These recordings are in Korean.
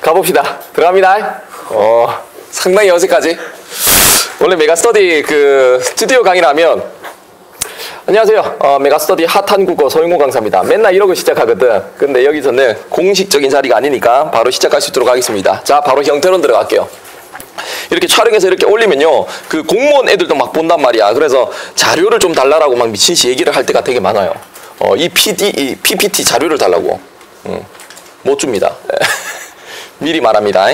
가봅시다. 들어갑니다. 상당히 어색하지? 원래 메가스터디 스튜디오 강의를 하면 안녕하세요. 메가스터디 핫한국어 서영호 강사입니다. 맨날 이러고 시작하거든. 근데 여기서는 공식적인 자리가 아니니까 바로 시작할 수 있도록 하겠습니다. 자, 바로 형태론 들어갈게요. 이렇게 촬영해서 이렇게 올리면요, 그 공무원 애들도 막 본단 말이야. 그래서 자료를 좀 달라고 막 미친듯이 얘기를 할 때가 되게 많아요. 이 PPT 자료를 달라고. 못 줍니다. 미리 말합니다.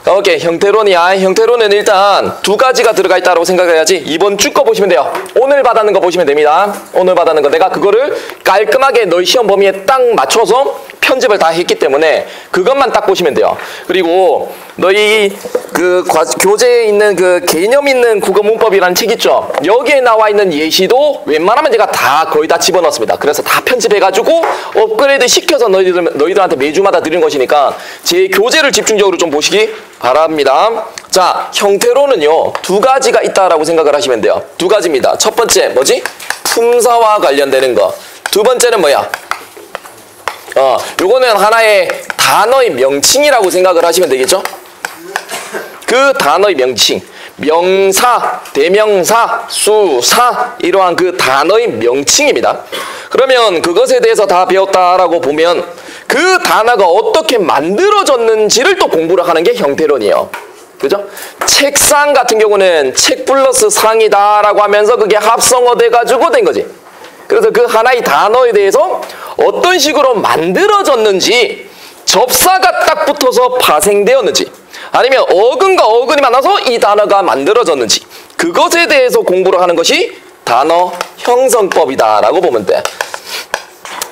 오케이, 형태론이야. 형태론은 일단 두 가지가 들어가 있다고 생각해야지. 이번 주 거 보시면 돼요. 오늘 받았는 거 보시면 됩니다. 오늘 받았는 거 내가 그거를 깔끔하게 너희 시험 범위에 딱 맞춰서 편집을 다 했기 때문에 그것만 딱 보시면 돼요. 그리고 너희 교재에 있는 개념 있는 국어 문법이라는 책 있죠? 여기에 나와 있는 예시도 웬만하면 제가 다 거의 다 집어넣습니다. 그래서 다 편집해가지고 업그레이드 시켜서 너희들한테 매주마다 드리는 것이니까 제 교재를 집중적으로 좀 보시기 바랍니다. 자, 형태로는요, 두 가지가 있다라고 생각을 하시면 돼요. 두 가지입니다. 첫 번째 뭐지? 품사와 관련되는 거. 두 번째는 뭐야? 요거는 하나의 단어의 명칭이라고 생각을 하시면 되겠죠? 그 단어의 명칭, 명사, 대명사, 수사, 이러한 그 단어의 명칭입니다. 그러면 그것에 대해서 다 배웠다라고 보면 그 단어가 어떻게 만들어졌는지를 또 공부를 하는 게 형태론이에요. 그죠? 책상 같은 경우는 책 플러스 상이다라고 하면서 그게 합성어 돼가지고 된 거지. 그래서 그 하나의 단어에 대해서 어떤 식으로 만들어졌는지, 접사가 딱 붙어서 파생되었는지, 아니면 어근과 어근이 만나서 이 단어가 만들어졌는지, 그것에 대해서 공부를 하는 것이 단어 형성법이다라고 보면 돼.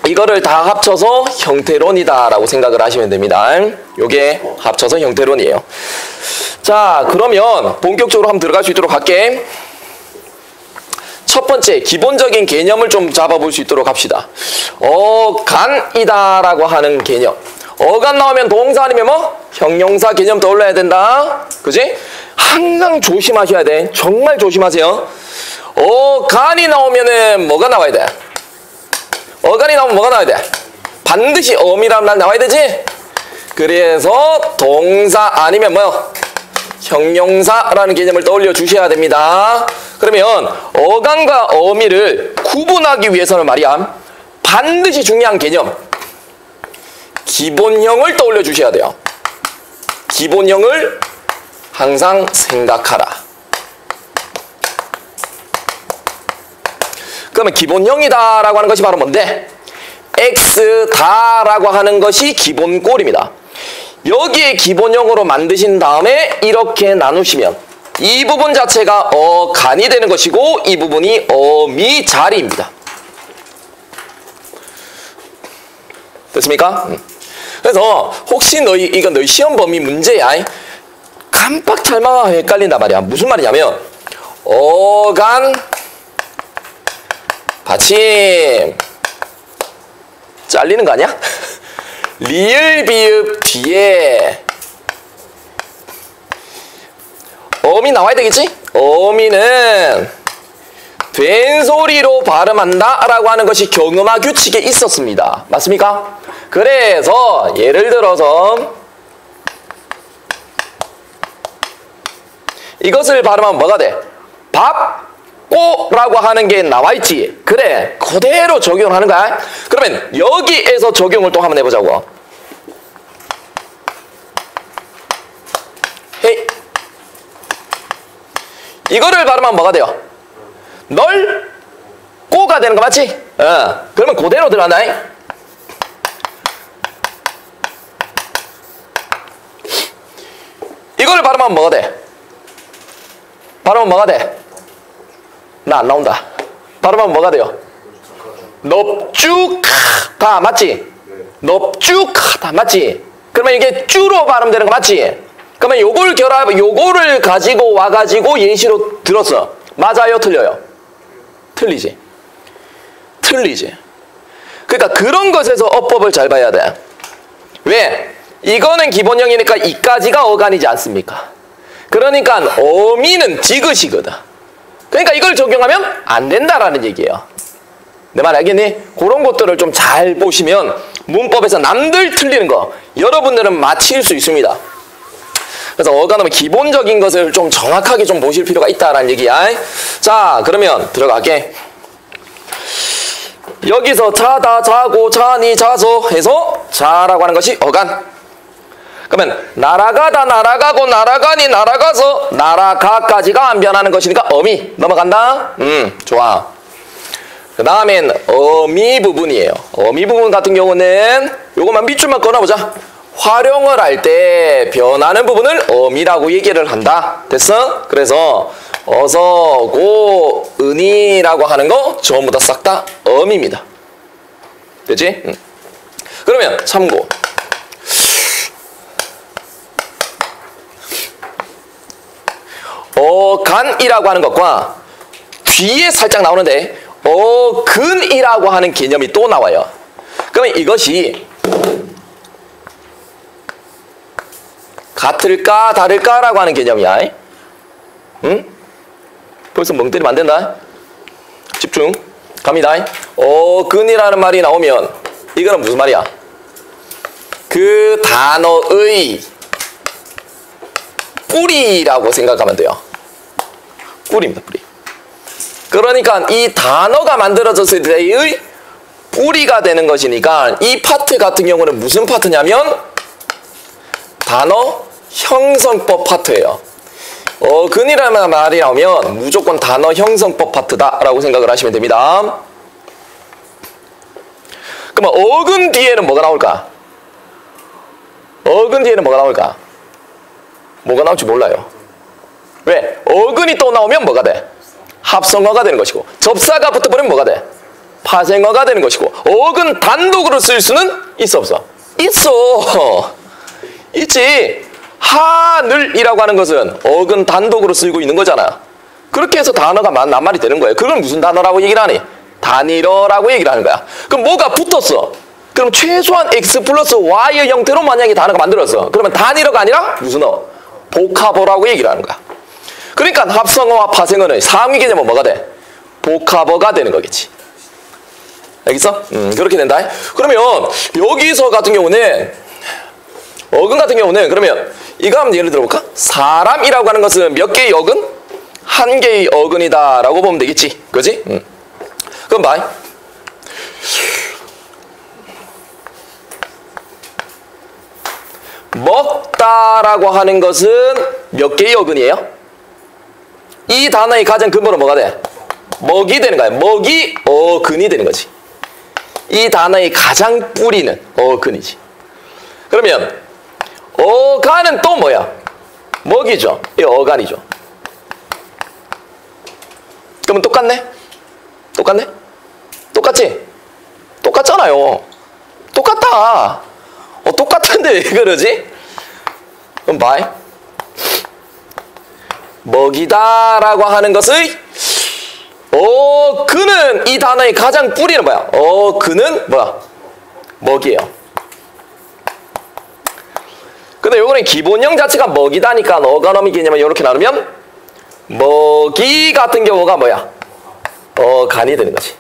이거를 다 합쳐서 형태론이다라고 생각을 하시면 됩니다. 요게 합쳐서 형태론이에요. 자, 그러면 본격적으로 한번 들어갈 수 있도록 할게. 첫 번째, 기본적인 개념을 좀 잡아볼 수 있도록 합시다. 어간이다라고 하는 개념. 어간 나오면 동사 아니면 뭐? 형용사 개념 떠올려야 된다. 그지? 항상 조심하셔야 돼. 정말 조심하세요. 어간이 나오면은 뭐가 나와야 돼? 어간이 나오면 뭐가 나와야 돼? 반드시 어미라는 말 나와야 되지? 그래서 동사 아니면 뭐요? 형용사라는 개념을 떠올려 주셔야 됩니다. 그러면 어간과 어미를 구분하기 위해서는 말이야, 반드시 중요한 개념, 기본형을 떠올려 주셔야 돼요. 기본형을 항상 생각하라. 그러면 기본형이다라고 하는 것이 바로 뭔데? X다라고 하는 것이 기본꼴입니다. 여기에 기본형으로 만드신 다음에 이렇게 나누시면 이 부분 자체가 어간이 되는 것이고 이 부분이 어미 자리입니다. 됐습니까? 그래서 혹시 이건 너희 시험 범위 문제야. 깜빡 찰마가 헷갈린단 말이야. 무슨 말이냐면 어간 받침 잘리는 거 아니야? 리을 비읍 뒤에 어미 나와야 되겠지? 어미는 된소리로 발음한다 라고 하는 것이 경음화 규칙에 있었습니다. 맞습니까? 그래서 예를 들어서 이것을 발음하면 뭐가 돼? 밥꼬라고 하는 게 나와있지. 그래, 그대로 적용하는 거야. 그러면 여기에서 적용을 또 한번 해보자고. 헤이, 이거를 발음하면 뭐가 돼요? 널 꼬가 되는 거 맞지? 그러면 그대로 들어간다. 이걸 발음하면 뭐가 돼? 발음하면 뭐가 돼? 나 안 나온다. 발음하면 뭐가 돼요? 넙죽하다 맞지? 넙죽하다 맞지? 그러면 이게 쭈로 발음되는 거 맞지? 그러면 요거를 가지고 와가지고 예시로 들었어. 맞아요? 틀려요? 틀리지. 틀리지. 그러니까 그런 것에서 어법을 잘 봐야 돼. 왜? 이거는 기본형이니까 이까지가 어간이지 않습니까? 그러니까 어미는 지그시거든. 그러니까 이걸 적용하면 안 된다라는 얘기예요. 내 말 알겠니? 그런 것들을 좀 잘 보시면 문법에서 남들 틀리는 거 여러분들은 맞힐 수 있습니다. 그래서 어간음의 기본적인 것을 좀 정확하게 좀 보실 필요가 있다라는 얘기야. 자, 그러면 들어갈게. 여기서 자다, 자고, 자니, 자서 해서 자라고 하는 것이 어간. 그러면 날아가다, 날아가고, 날아가니, 날아가서 날아가까지가 안 변하는 것이니까 어미. 넘어간다? 좋아. 그 다음엔 어미 부분이에요. 어미 부분 같은 경우는 요것만 밑줄만 꺼내보자. 활용을 할 때 변하는 부분을 어미라고 얘기를 한다. 됐어? 그래서 어서, 고, 은이라고 하는 거 전부 다 싹 다 어미입니다. 됐지? 그러면 참고. 어간이라고 하는 것과 뒤에 살짝 나오는데 어근이라고 하는 개념이 또 나와요. 그러면 이것이 같을까 다를까라고 하는 개념이야. 응? 벌써 멍 때리면 안 된다. 집중. 갑니다. 어근이라는 말이 나오면 이거는 무슨 말이야? 그 단어의 뿌리라고 생각하면 돼요. 뿌리입니다. 뿌리. 그러니까 이 단어가 만들어졌을 때의 뿌리가 되는 것이니까 이 파트 같은 경우는 무슨 파트냐면 단어 형성법 파트예요. 어근이라는 말이 나오면 무조건 단어 형성법 파트다라고 생각을 하시면 됩니다. 그러면 어근 뒤에는 뭐가 나올까? 어근 뒤에는 뭐가 나올까? 뭐가 나올지 몰라요. 왜? 어근이 또 나오면 뭐가 돼? 합성어가 되는 것이고 접사가 붙어버리면 뭐가 돼? 파생어가 되는 것이고 어근 단독으로 쓸 수는 있어 없어? 있어. 있지. 하늘이라고 하는 것은 어근 단독으로 쓰고 있는 거잖아. 그렇게 해서 단어가 낱말이 되는 거예요. 그걸 무슨 단어라고 얘기를 하니? 단일어라고 얘기를 하는 거야. 그럼 뭐가 붙었어? 그럼 최소한 x 플러스 y의 형태로 만약에 단어가 만들었어. 그러면 단일어가 아니라 무슨 어? 복합어라고 얘기를 하는 거야. 그러니까 합성어와 파생어는 상위 개념은 뭐가 돼? 복합어가 되는 거겠지. 알겠어? 그렇게 된다. 그러면 여기서 같은 경우는 어근 같은 경우는 그러면 이거 한번 예를 들어볼까? 사람이라고 하는 것은 몇 개의 어근? 한 개의 어근이다 라고 보면 되겠지. 그지? 그럼 봐. 먹다라고 하는 것은 몇 개의 어근이에요? 이 단어의 가장 근본은 뭐가 돼? 먹이 되는 거야. 먹이 어근이 되는 거지. 이 단어의 가장 뿌리는 어근이지. 그러면 어간은 또 뭐야? 먹이죠. 이 어간이죠. 그러면 똑같네? 똑같네? 똑같지? 똑같잖아요. 똑같다. 똑같은데 왜 그러지? 그럼 봐. 먹이다라고 하는 것의 그는 이 단어의 가장 뿌리는 뭐야? 그는 뭐야? 먹이에요. 근데 요거는 기본형 자체가 먹이다니까 어간어미 개념을 이렇게 나누면 먹이 같은 경우가 뭐야? 간이 되는 거지.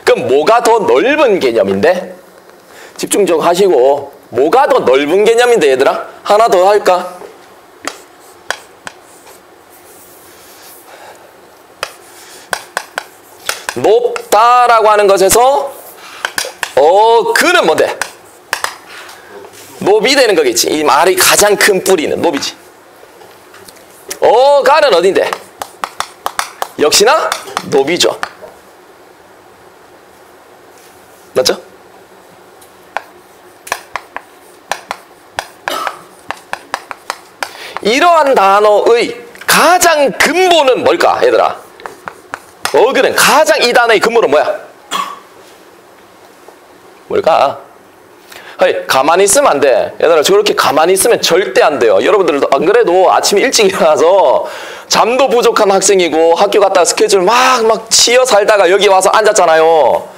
그럼 뭐가 더 넓은 개념인데? 집중 좀 하시고 뭐가 더 넓은 개념인데 얘들아? 하나 더 할까? 높다라고 하는 것에서 그는 뭔데? 높이 되는 거겠지. 이 말의 가장 큰 뿌리는 높이지. 가는 어딘데? 역시나 높이죠. 맞죠? 이러한 단어의 가장 근본은 뭘까, 얘들아? 어근은 가장 이 단어의 근본은 뭐야? 뭘까? 가만히 있으면 안 돼. 얘들아, 저렇게 가만히 있으면 절대 안 돼요. 여러분들도 안 그래도 아침에 일찍 일어나서 잠도 부족한 학생이고 학교 갔다가 스케줄 막 치여 살다가 여기 와서 앉았잖아요.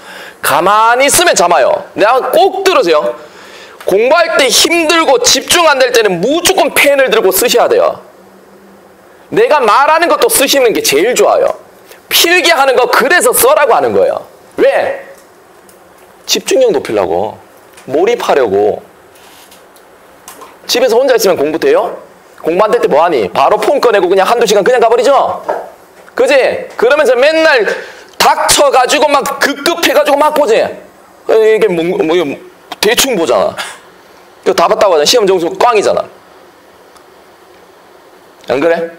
가만히 있으면 잠아요. 내가 꼭 들으세요. 공부할 때 힘들고 집중 안 될 때는 무조건 펜을 들고 쓰셔야 돼요. 내가 말하는 것도 쓰시는 게 제일 좋아요. 필기하는 거 그래서 써라고 하는 거예요. 왜? 집중력 높이려고, 몰입하려고. 집에서 혼자 있으면 공부 돼요? 공부 안 될 때 뭐하니? 바로 폰 꺼내고 그냥 한두 시간 그냥 가버리죠? 그지? 그러면서 맨날 닥쳐가지고 막 급급해가지고 막 보지? 이게 대충 보잖아. 다 봤다고 하잖아. 시험 점수 꽝이잖아. 안 그래?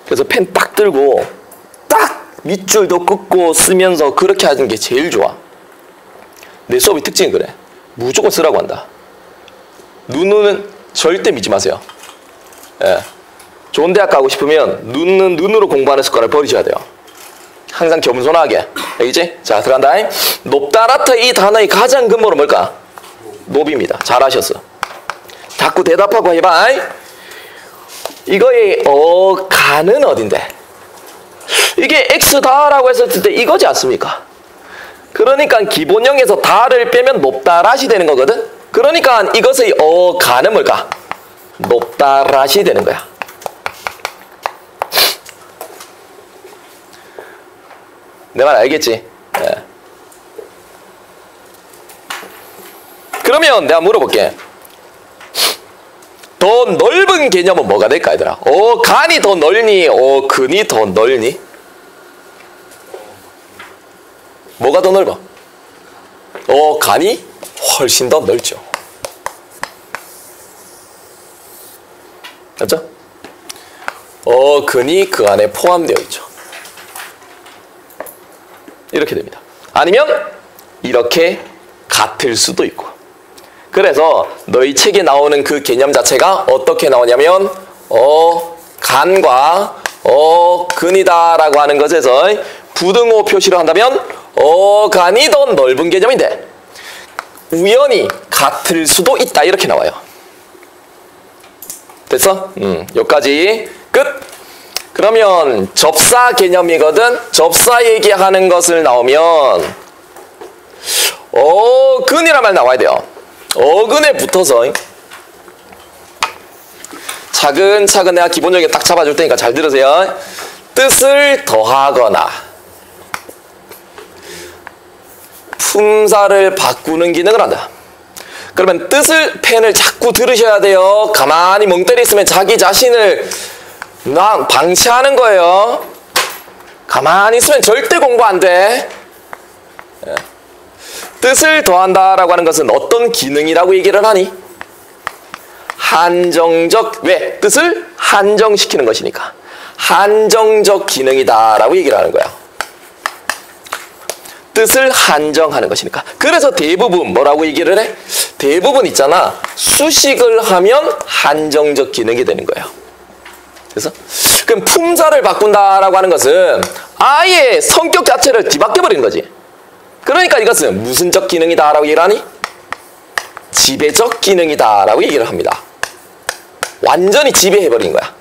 그래서 펜 딱 들고 딱 밑줄도 긋고 쓰면서 그렇게 하는 게 제일 좋아. 내 수업의 특징이 그래. 무조건 쓰라고 한다. 눈은 절대 믿지 마세요. 예. 좋은 대학 가고 싶으면 눈으로 공부하는 습관을 버리셔야 돼요. 항상 겸손하게. 알겠지? 자, 들어간다. 높다, 낮다 이 단어의 가장 근본은 뭘까? 높입니다. 잘하셨어. 자꾸 대답하고 해봐. 이거의 가는 어딘데? 이게 x다라고 했을 때 이거지 않습니까? 그러니까 기본형에서 다를 빼면 높다, 랏이 되는 거거든? 그러니까 이것의 가는 뭘까? 높다, 랏이 되는 거야. 내 말 알겠지? 예. 그러면 내가 물어볼게. 더 넓은 개념은 뭐가 될까, 얘들아? 간이 더 넓니? 근이 더 넓니? 뭐가 더 넓어? 간이 훨씬 더 넓죠. 맞죠? 근이 그 안에 포함되어 있죠. 이렇게 됩니다. 아니면 이렇게 같을 수도 있고. 그래서 너희 책에 나오는 그 개념 자체가 어떻게 나오냐면 간과 근이다 라고 하는 것에서 부등호 표시를 한다면 간이 더 넓은 개념인데 우연히 같을 수도 있다 이렇게 나와요. 됐어? 여기까지 끝. 그러면 접사 개념이거든. 접사 얘기하는 것을 나오면 근이란 말 나와야 돼요. 어근에 붙어서 차근차근 내가 기본적인 딱 잡아줄 테니까 잘 들으세요. 뜻을 더하거나 품사를 바꾸는 기능을 한다. 그러면 뜻을 펜을 자꾸 들으셔야 돼요. 가만히 멍 때리 있으면 자기 자신을 방치하는 거예요. 가만히 있으면 절대 공부 안 돼. 뜻을 더한다라고 하는 것은 어떤 기능이라고 얘기를 하니? 한정적, 왜? 뜻을 한정시키는 것이니까. 한정적 기능이다라고 얘기를 하는 거야. 뜻을 한정하는 것이니까. 그래서 대부분 뭐라고 얘기를 해? 대부분 있잖아. 수식을 하면 한정적 기능이 되는 거예요. 그래서 그럼 품사를 바꾼다라고 하는 것은 아예 성격 자체를 뒤바뀌어버리는 거지. 그러니까 이것은 무슨적 기능이다라고 얘기를 하니? 지배적 기능이다라고 얘기를 합니다. 완전히 지배해버린 거야.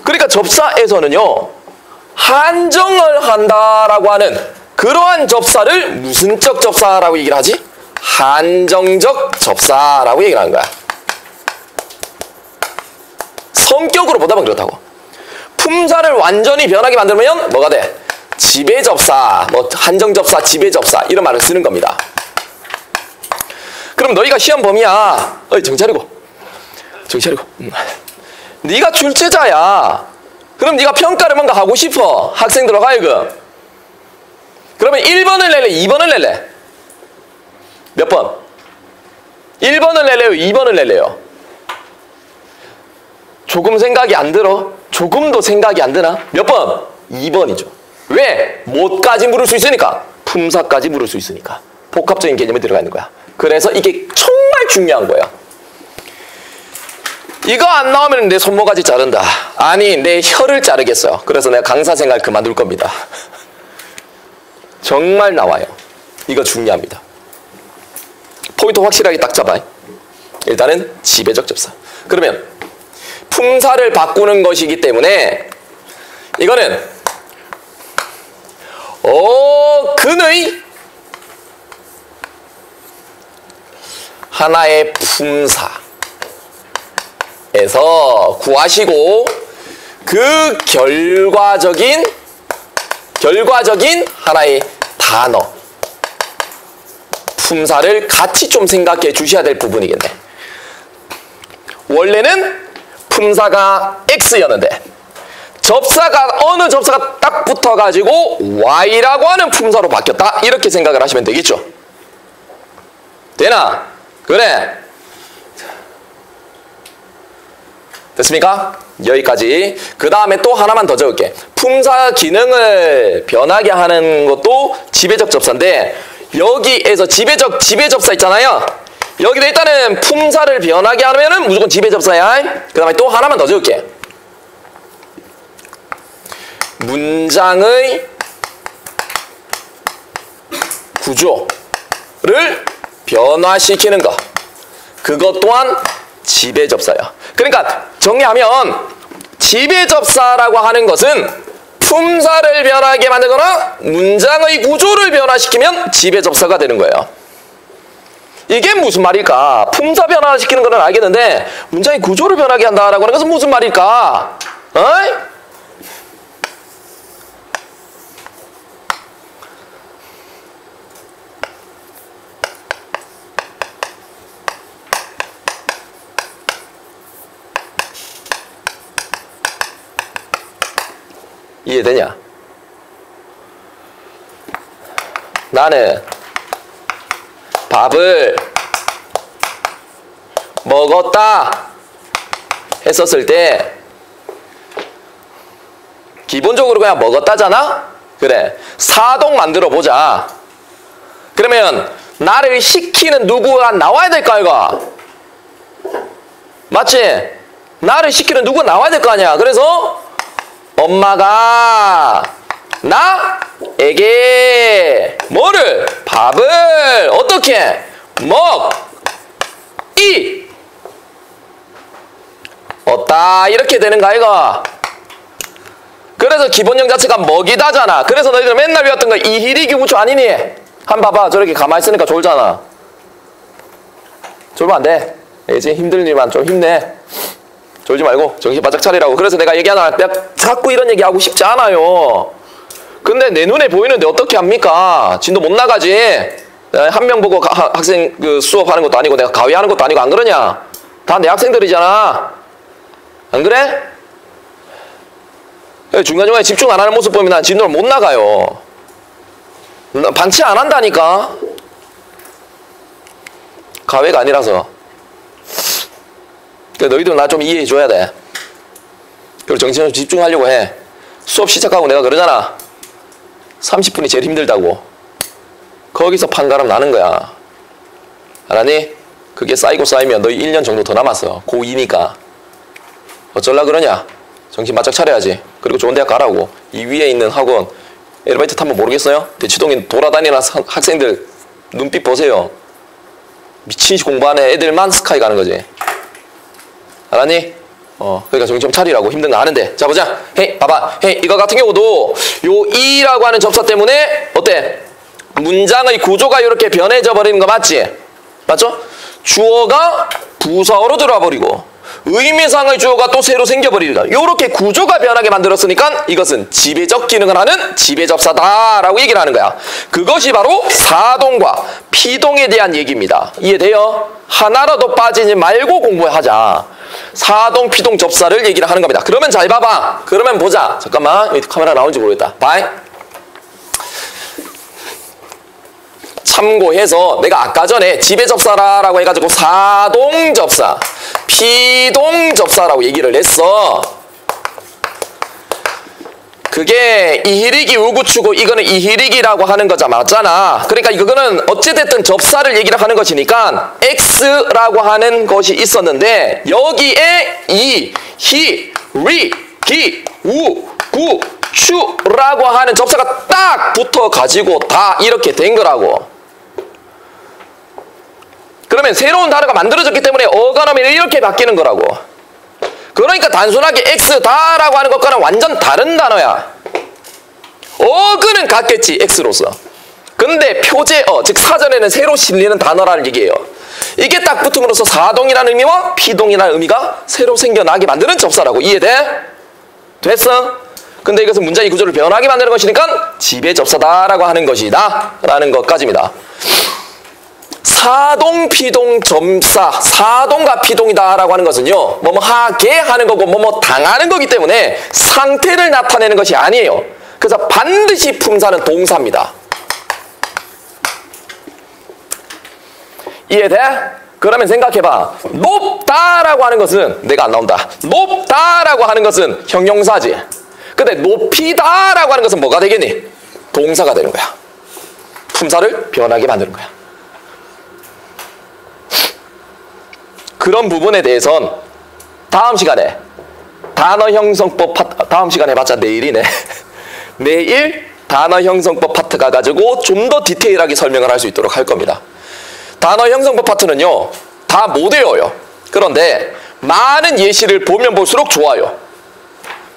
그러니까 접사에서는요. 한정을 한다라고 하는 그러한 접사를 무슨적 접사라고 얘기를 하지? 한정적 접사라고 얘기를 하는 거야. 성격으로 보다 보면 그렇다고. 품사를 완전히 변하게 만들면 뭐가 돼? 지배접사, 한정접사, 지배접사 이런 말을 쓰는 겁니다. 그럼 너희가 시험 범위야. 정차리고. 네가 출제자야. 그럼 네가 평가를 뭔가 하고 싶어. 학생들하고 하여금. 그러면 1번을 낼래? 2번을 낼래? 몇 번? 1번을 낼래요? 2번을 낼래요? 조금 생각이 안 들어? 조금도 생각이 안 드나? 몇 번? 2번이죠. 왜? 뭐까지 물을 수 있으니까? 품사까지 물을 수 있으니까. 복합적인 개념이 들어가 있는 거야. 그래서 이게 정말 중요한 거야. 이거 안 나오면 내 손모가지 자른다. 아니, 내 혀를 자르겠어요. 그래서 내가 강사 생활 그만둘 겁니다. 정말 나와요. 이거 중요합니다. 포인트 확실하게 딱 잡아. 일단은 지배적 접사. 그러면 품사를 바꾸는 것이기 때문에 이거는 근의 하나의 품사에서 구하시고 그 결과적인 하나의 단어 품사를 같이 좀 생각해 주셔야 될 부분이겠네. 원래는 품사가 X였는데 어느 접사가 딱 붙어가지고 Y라고 하는 품사로 바뀌었다. 이렇게 생각을 하시면 되겠죠. 되나? 그래. 됐습니까? 여기까지. 그 다음에 또 하나만 더 적을게. 품사 기능을 변하게 하는 것도 지배적 접사인데 여기에서 지배적 지배접사 있잖아요. 여기도 일단은 품사를 변하게 하면은 무조건 지배접사야. 그 다음에 또 하나만 더 적을게. 문장의 구조를 변화시키는 것. 그것 또한 지배접사야. 그러니까 정리하면 지배접사라고 하는 것은 품사를 변하게 만들거나 문장의 구조를 변화시키면 지배접사가 되는 거예요. 이게 무슨 말일까? 품사 변화시키는 건 알겠는데 문장의 구조를 변하게 한다라고 하는 것은 무슨 말일까? 어이? 이해되냐? 나는 밥을 먹었다 했었을 때 기본적으로 그냥 먹었다잖아? 그래. 사동 만들어 보자. 그러면 나를 시키는 누구가 나와야 될까 이거? 맞지? 나를 시키는 누구가 나와야 될 거 아니야. 그래서 엄마가 나에게 뭐를? 밥을 어떻게? 먹었다 이렇게 되는 거 이거. 그래서 기본형 자체가 먹이다잖아. 그래서 너희들 맨날 배웠던 거 이희리기 구조 아니니? 한 봐봐. 저렇게 가만히 있으니까 졸잖아. 졸면 안 돼. 알지? 힘들 일만 좀 힘내. 졸지 말고 정신 바짝 차리라고. 그래서 내가 얘기하나 자꾸 이런 얘기 하고 싶지 않아요. 근데 내 눈에 보이는데 어떻게 합니까? 진도 못 나가지. 한 명 보고 학생 그 수업하는 것도 아니고 내가 가위하는 것도 아니고 안 그러냐? 다 내 학생들이잖아. 안 그래? 중간중간에 집중 안 하는 모습 보면 난 진도를 못 나가요. 방치 안 한다니까. 가위가 아니라서. 너희들 나 좀 이해해 줘야 돼. 그리고 정신을 집중하려고 해. 수업 시작하고 내가 그러잖아. 30분이 제일 힘들다고. 거기서 판가름 나는 거야. 알았니? 그게 쌓이고 쌓이면 너희 1년 정도 더 남았어. 고2니까. 어쩔라 그러냐? 정신 바짝 차려야지. 그리고 좋은 대학 가라고. 이 위에 있는 학원 엘리베이터 타면 모르겠어요? 대치동에 돌아다니는 학생들 눈빛 보세요. 미친 공부하는 애들만 스카이 가는 거지. 알았니? 그러니까 정신 좀 차리라고. 힘든 거 아는데. 자 보자. 헤이 봐봐. 헤이 이거 같은 경우도 요 이라고 하는 접사 때문에 어때? 문장의 구조가 이렇게 변해져 버리는 거 맞지? 맞죠? 주어가 부사어로 들어와 버리고 의미상의 주어가 또 새로 생겨버리니까 요렇게 구조가 변하게 만들었으니까 이것은 지배적 기능을 하는 지배접사다라고 얘기를 하는 거야. 그것이 바로 사동과 피동에 대한 얘기입니다. 이해돼요? 하나라도 빠지지 말고 공부하자. 사동, 피동, 접사를 얘기를 하는 겁니다. 그러면 잘 봐봐. 그러면 보자. 잠깐만. 여기 카메라 나오는지 모르겠다. 바이. 참고해서 내가 아까 전에 지배접사라고 해가지고 사동접사, 피동접사라고 얘기를 했어. 그게 이희리기 우구추고 이거는 이희리기라고 하는 거자 맞잖아. 그러니까 이거는 어찌됐든 접사를 얘기를 하는 것이니까 X라고 하는 것이 있었는데 여기에 이, 히, 리, 기, 우, 구, 추라고 하는 접사가 딱 붙어가지고 다 이렇게 된 거라고. 그러면 새로운 단어가 만들어졌기 때문에 어간음이 이렇게 바뀌는 거라고. 그러니까 단순하게 X다라고 하는 것과는 완전 다른 단어야. 어근은 같겠지, X로서. 근데 표제어, 즉 사전에는 새로 실리는 단어라는 얘기예요. 이게 딱 붙음으로써 사동이라는 의미와 피동이라는 의미가 새로 생겨나게 만드는 접사라고. 이해돼? 됐어? 근데 이것은 문장의 구조를 변하게 만드는 것이니까 지배접사다라고 하는 것이다 라는 것까지입니다. 사동, 피동, 점사, 사동과 피동이다라고 하는 것은요, 뭐뭐 하게 하는 거고 뭐뭐 당하는 거기 때문에 상태를 나타내는 것이 아니에요. 그래서 반드시 품사는 동사입니다. 이해돼? 그러면 생각해봐. 높다라고 하는 것은 내가 안 나온다. 높다라고 하는 것은 형용사지. 근데 높이다라고 하는 것은 뭐가 되겠니? 동사가 되는 거야. 품사를 변하게 만드는 거야. 그런 부분에 대해선 다음 시간에 단어 형성법 파트, 다음 시간에 해봤자 내일이네. 내일 단어 형성법 파트 가가지고 좀 더 디테일하게 설명을 할 수 있도록 할 겁니다. 단어 형성법 파트는요, 다 못 외워요. 그런데 많은 예시를 보면 볼수록 좋아요.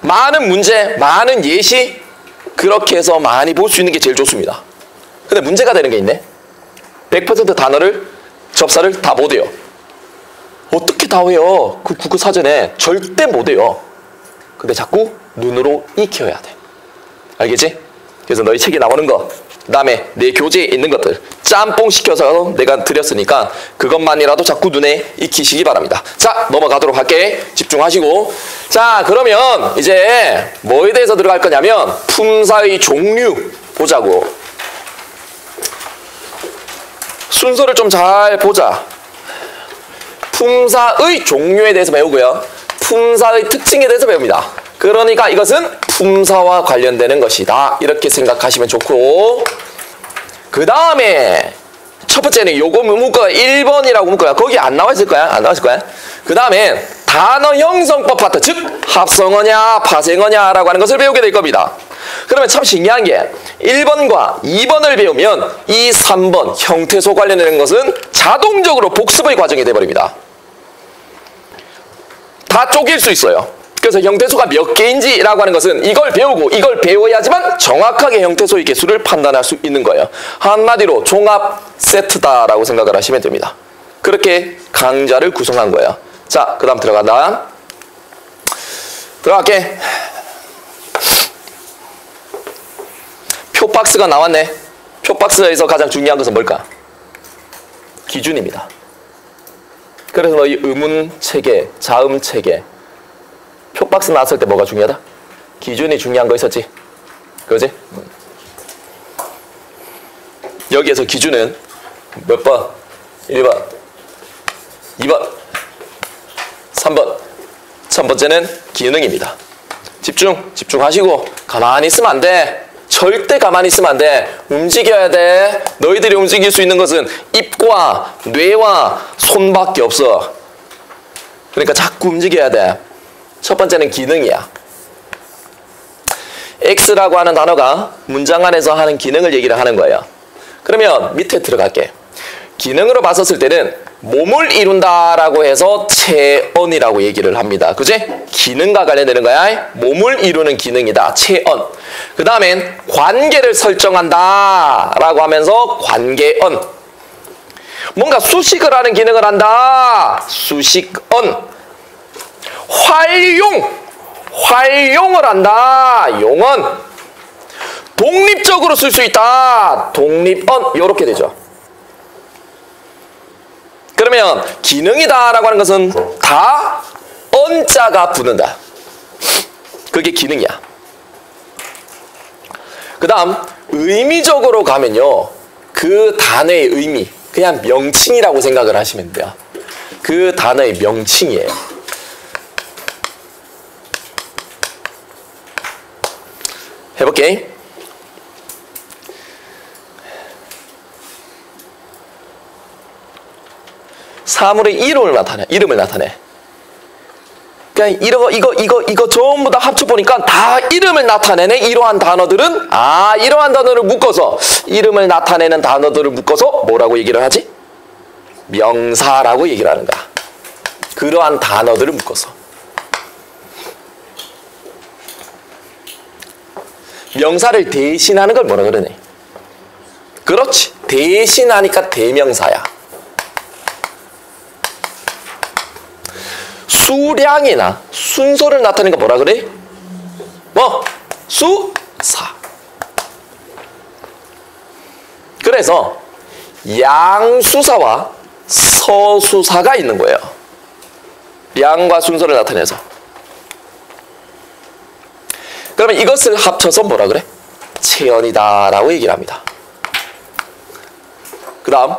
많은 문제, 많은 예시, 그렇게 해서 많이 볼 수 있는 게 제일 좋습니다. 근데 문제가 되는 게 있네. 100% 단어를, 접사를 다 못 외워. 어떻게 다 외워? 그 국어 사전에 절대 못 외워. 근데 자꾸 눈으로 익혀야 돼. 알겠지? 그래서 너희 책에 나오는 거, 그 다음에 내 교재에 있는 것들 짬뽕 시켜서 내가 드렸으니까 그것만이라도 자꾸 눈에 익히시기 바랍니다. 자, 넘어가도록 할게. 집중하시고. 자, 그러면 이제 뭐에 대해서 들어갈 거냐면 품사의 종류 보자고. 순서를 좀 잘 보자. 품사의 종류에 대해서 배우고요. 품사의 특징에 대해서 배웁니다. 그러니까 이것은 품사와 관련되는 것이다. 이렇게 생각하시면 좋고, 그 다음에 첫 번째는 요거 문구가 1번이라고 문구야. 거기 안 나와 있을 거야. 안 나와 있을 거야. 그 다음에 단어 형성법 파트, 즉 합성어냐 파생어냐라고 하는 것을 배우게 될 겁니다. 그러면 참 신기한 게 1번과 2번을 배우면 이 3번 형태소 관련되는 것은 자동적으로 복습의 과정이 돼버립니다. 다 쪼갤 수 있어요. 그래서 형태소가 몇 개인지라고 하는 것은 이걸 배우고 이걸 배워야지만 정확하게 형태소의 개수를 판단할 수 있는 거예요. 한마디로 종합 세트다라고 생각을 하시면 됩니다. 그렇게 강좌를 구성한 거예요. 자, 그 다음 들어간다. 들어갈게. 표박스가 나왔네. 표박스에서 가장 중요한 것은 뭘까? 기준입니다. 그래서 너희 의문 체계, 자음 체계, 표박스 나왔을 때 뭐가 중요하다? 기준이 중요한 거 있었지? 그거지? 여기에서 기준은 몇 번? 1번, 2번, 3번. 첫 번째는 기능입니다. 집중하시고 가만히 있으면 안 돼. 절대 가만히 있으면 안 돼. 움직여야 돼. 너희들이 움직일 수 있는 것은 입과 뇌와 손밖에 없어. 그러니까 자꾸 움직여야 돼. 첫 번째는 기능이야. X라고 하는 단어가 문장 안에서 하는 기능을 얘기를 하는 거예요. 그러면 밑에 들어갈게. 기능으로 봤었을 때는 몸을 이룬다라고 해서 체언이라고 얘기를 합니다. 그지? 기능과 관련되는 거야. 몸을 이루는 기능이다. 체언. 그 다음엔 관계를 설정한다 라고 하면서 관계언. 뭔가 수식을 하는 기능을 한다. 수식언. 활용을 한다. 용언. 독립적으로 쓸 수 있다. 독립언. 이렇게 되죠. 그러면 기능이다 라고 하는 것은 다 언자가 붙는다. 그게 기능이야. 그 다음 의미적으로 가면요, 그 단어의 의미, 그냥 명칭이라고 생각을 하시면 돼요. 그 단어의 명칭이에요. 해볼게. 사물의 이름을 나타내. 그러니까 이거 전부 다 합쳐보니까 다 이름을 나타내는 이러한 단어들은, 이러한 단어를 묶어서, 이름을 나타내는 단어들을 묶어서 뭐라고 얘기를 하지? 명사라고 얘기를 하는 거야. 그러한 단어들을 묶어서. 명사를 대신하는 걸 뭐라 그러네? 그렇지. 대신하니까 대명사야. 수량이나 순서를 나타내는 거 뭐라 그래? 뭐? 수사. 그래서 양수사와 서수사가 있는 거예요. 양과 순서를 나타내서. 그러면 이것을 합쳐서 뭐라 그래? 체언이다 라고 얘기를 합니다. 그 다음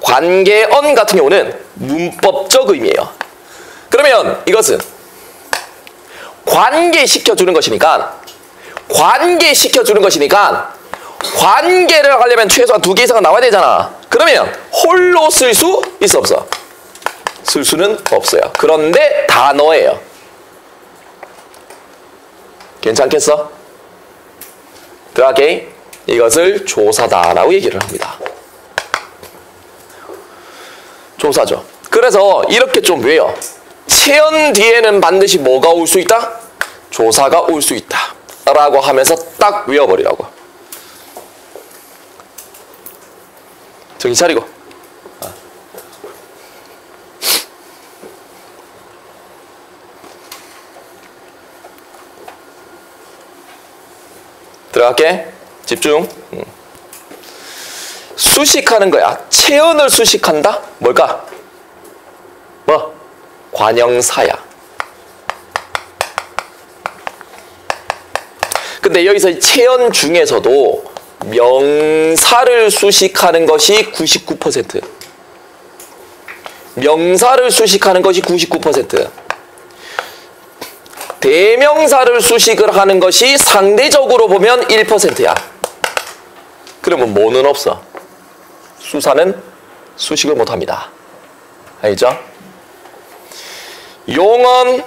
관계언 같은 경우는 문법적 의미예요. 그러면 이것은 관계시켜주는 것이니까 관계를 하려면 최소한 2개 이상은 나와야 되잖아. 그러면 홀로 쓸 수 있어 없어? 쓸 수는 없어요. 그런데 단어예요. 괜찮겠어? 들어갈게. 이것을 조사다라고 얘기를 합니다. 조사죠. 그래서 이렇게 좀 외워. 체언 뒤에는 반드시 뭐가 올 수 있다? 조사가 올 수 있다 라고 하면서 딱 외워버리라고. 정신 차리고. 들어갈게. 집중. 수식하는 거야. 체언을 수식한다? 뭘까? 뭐? 관형사야. 근데 여기서 체언 중에서도 명사를 수식하는 것이 99%. 명사를 수식하는 것이 99%. 대명사를 수식을 하는 것이 상대적으로 보면 1%야. 그러면 뭐는 없어? 수사는 수식을 못합니다. 알겠죠? 용언,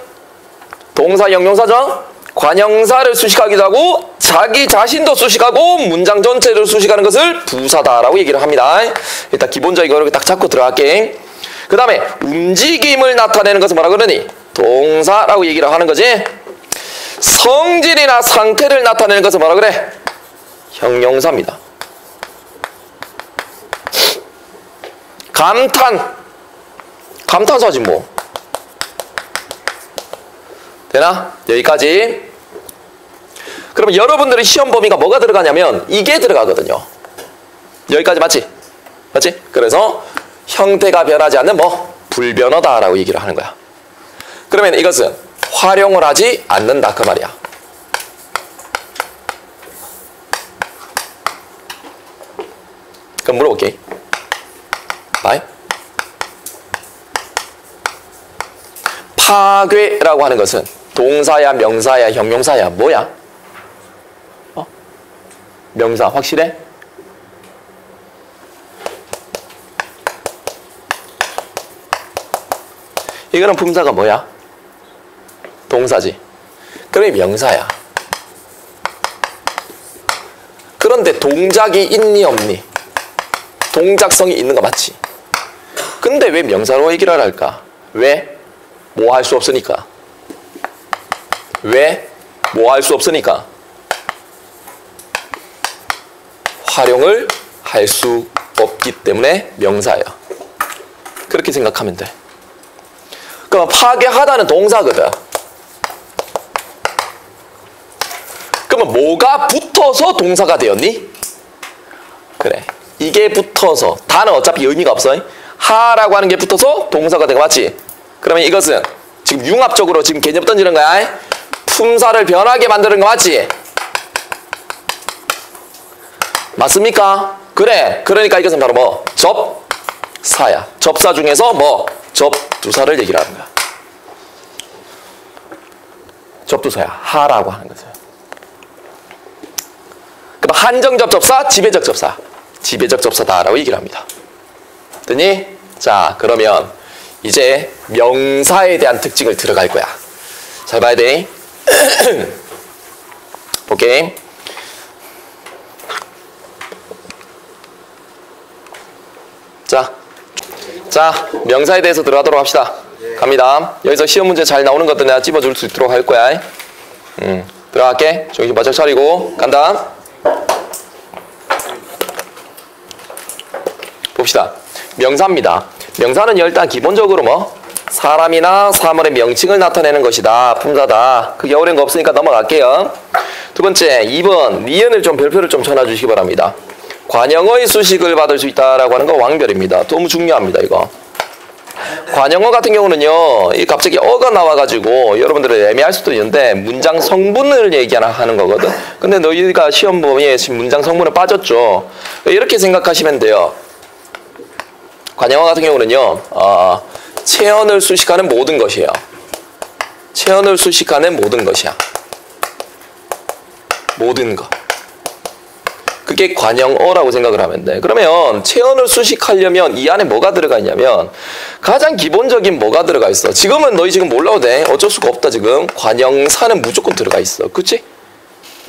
동사, 형용사죠? 관형사를 수식하기도 하고 자기 자신도 수식하고 문장 전체를 수식하는 것을 부사다라고 얘기를 합니다. 일단 기본적인 거 이렇게 딱 잡고 들어갈게. 그 다음에 움직임을 나타내는 것은 뭐라 그러니? 동사라고 얘기를 하는 거지. 성질이나 상태를 나타내는 것은 뭐라 그래? 형용사입니다. 감탄사지 뭐. 되나? 여기까지. 그러면 여러분들의 시험 범위가 뭐가 들어가냐면 이게 들어가거든요. 여기까지 맞지? 맞지? 그래서 형태가 변하지 않는 뭐 불변어다라고 얘기를 하는 거야. 그러면 이것은 활용을 하지 않는다 그 말이야. 그럼 물어볼게. 바이. 파괴라고 하는 것은 동사야, 명사야, 형용사야, 뭐야? 명사 확실해? 이거는 품사가 뭐야? 동사지. 그러면 명사야. 그런데 동작이 있니 없니? 동작성이 있는 거 맞지? 근데 왜 명사로 얘기를 할까? 왜? 뭐 할 수 없으니까. 왜? 뭐 할 수 없으니까. 활용을 할 수 없기 때문에 명사예요. 그렇게 생각하면 돼. 그럼 파괴하다는 동사거든. 그러면 뭐가 붙어서 동사가 되었니? 그래. 이게 붙어서. 다는 어차피 의미가 없어. 하라고 하는 게 붙어서 동사가 되고 맞지? 그러면 이것은 지금 융합적으로 지금 개념 던지는 거야. 품사를 변하게 만드는 거 맞지? 맞습니까? 그래. 그러니까 이것은 바로 뭐? 접사야. 접사 중에서 뭐? 접두사를 얘기를 하는 거야. 접두사야. 하라고 하는 거죠. 그럼 한정적 접사, 지배적 접사. 지배적 접사다라고 얘기를 합니다. 됐니? 자, 그러면 이제 명사에 대한 특징을 들어갈 거야. 잘 봐야 돼. 오케이. 자, 명사에 대해서 들어가도록 합시다. 갑니다. 여기서 시험 문제 잘 나오는 것들 내가 찝어줄 수 있도록 할 거야. 들어갈게. 정신 바짝 차리고 간다. 봅시다. 명사입니다. 명사는 일단 기본적으로 뭐? 사람이나 사물의 명칭을 나타내는 것이다. 품사다. 그게 어려운 거 없으니까 넘어갈게요. 두 번째, 2번. 니은을 좀 별표를 좀 쳐놔주시기 바랍니다. 관형어의 수식을 받을 수 있다라고 하는 거 왕별입니다. 너무 중요합니다, 이거. 관형어 같은 경우는요, 이 갑자기 어가 나와가지고 여러분들은 애매할 수도 있는데 문장 성분을 얘기하는 거거든. 근데 너희가 시험 범위에 지금 문장 성분을 빠졌죠. 이렇게 생각하시면 돼요. 관형어 같은 경우는요, 체언을 수식하는 모든 것이에요. 체언을 수식하는 모든 것이야. 모든 것. 그게 관형어라고 생각을 하면 돼. 그러면 체언을 수식하려면 이 안에 뭐가 들어가 있냐면 가장 기본적인 뭐가 들어가 있어. 지금은 너희 지금 몰라도 돼. 어쩔 수가 없다 지금. 관형사는 무조건 들어가 있어. 그치?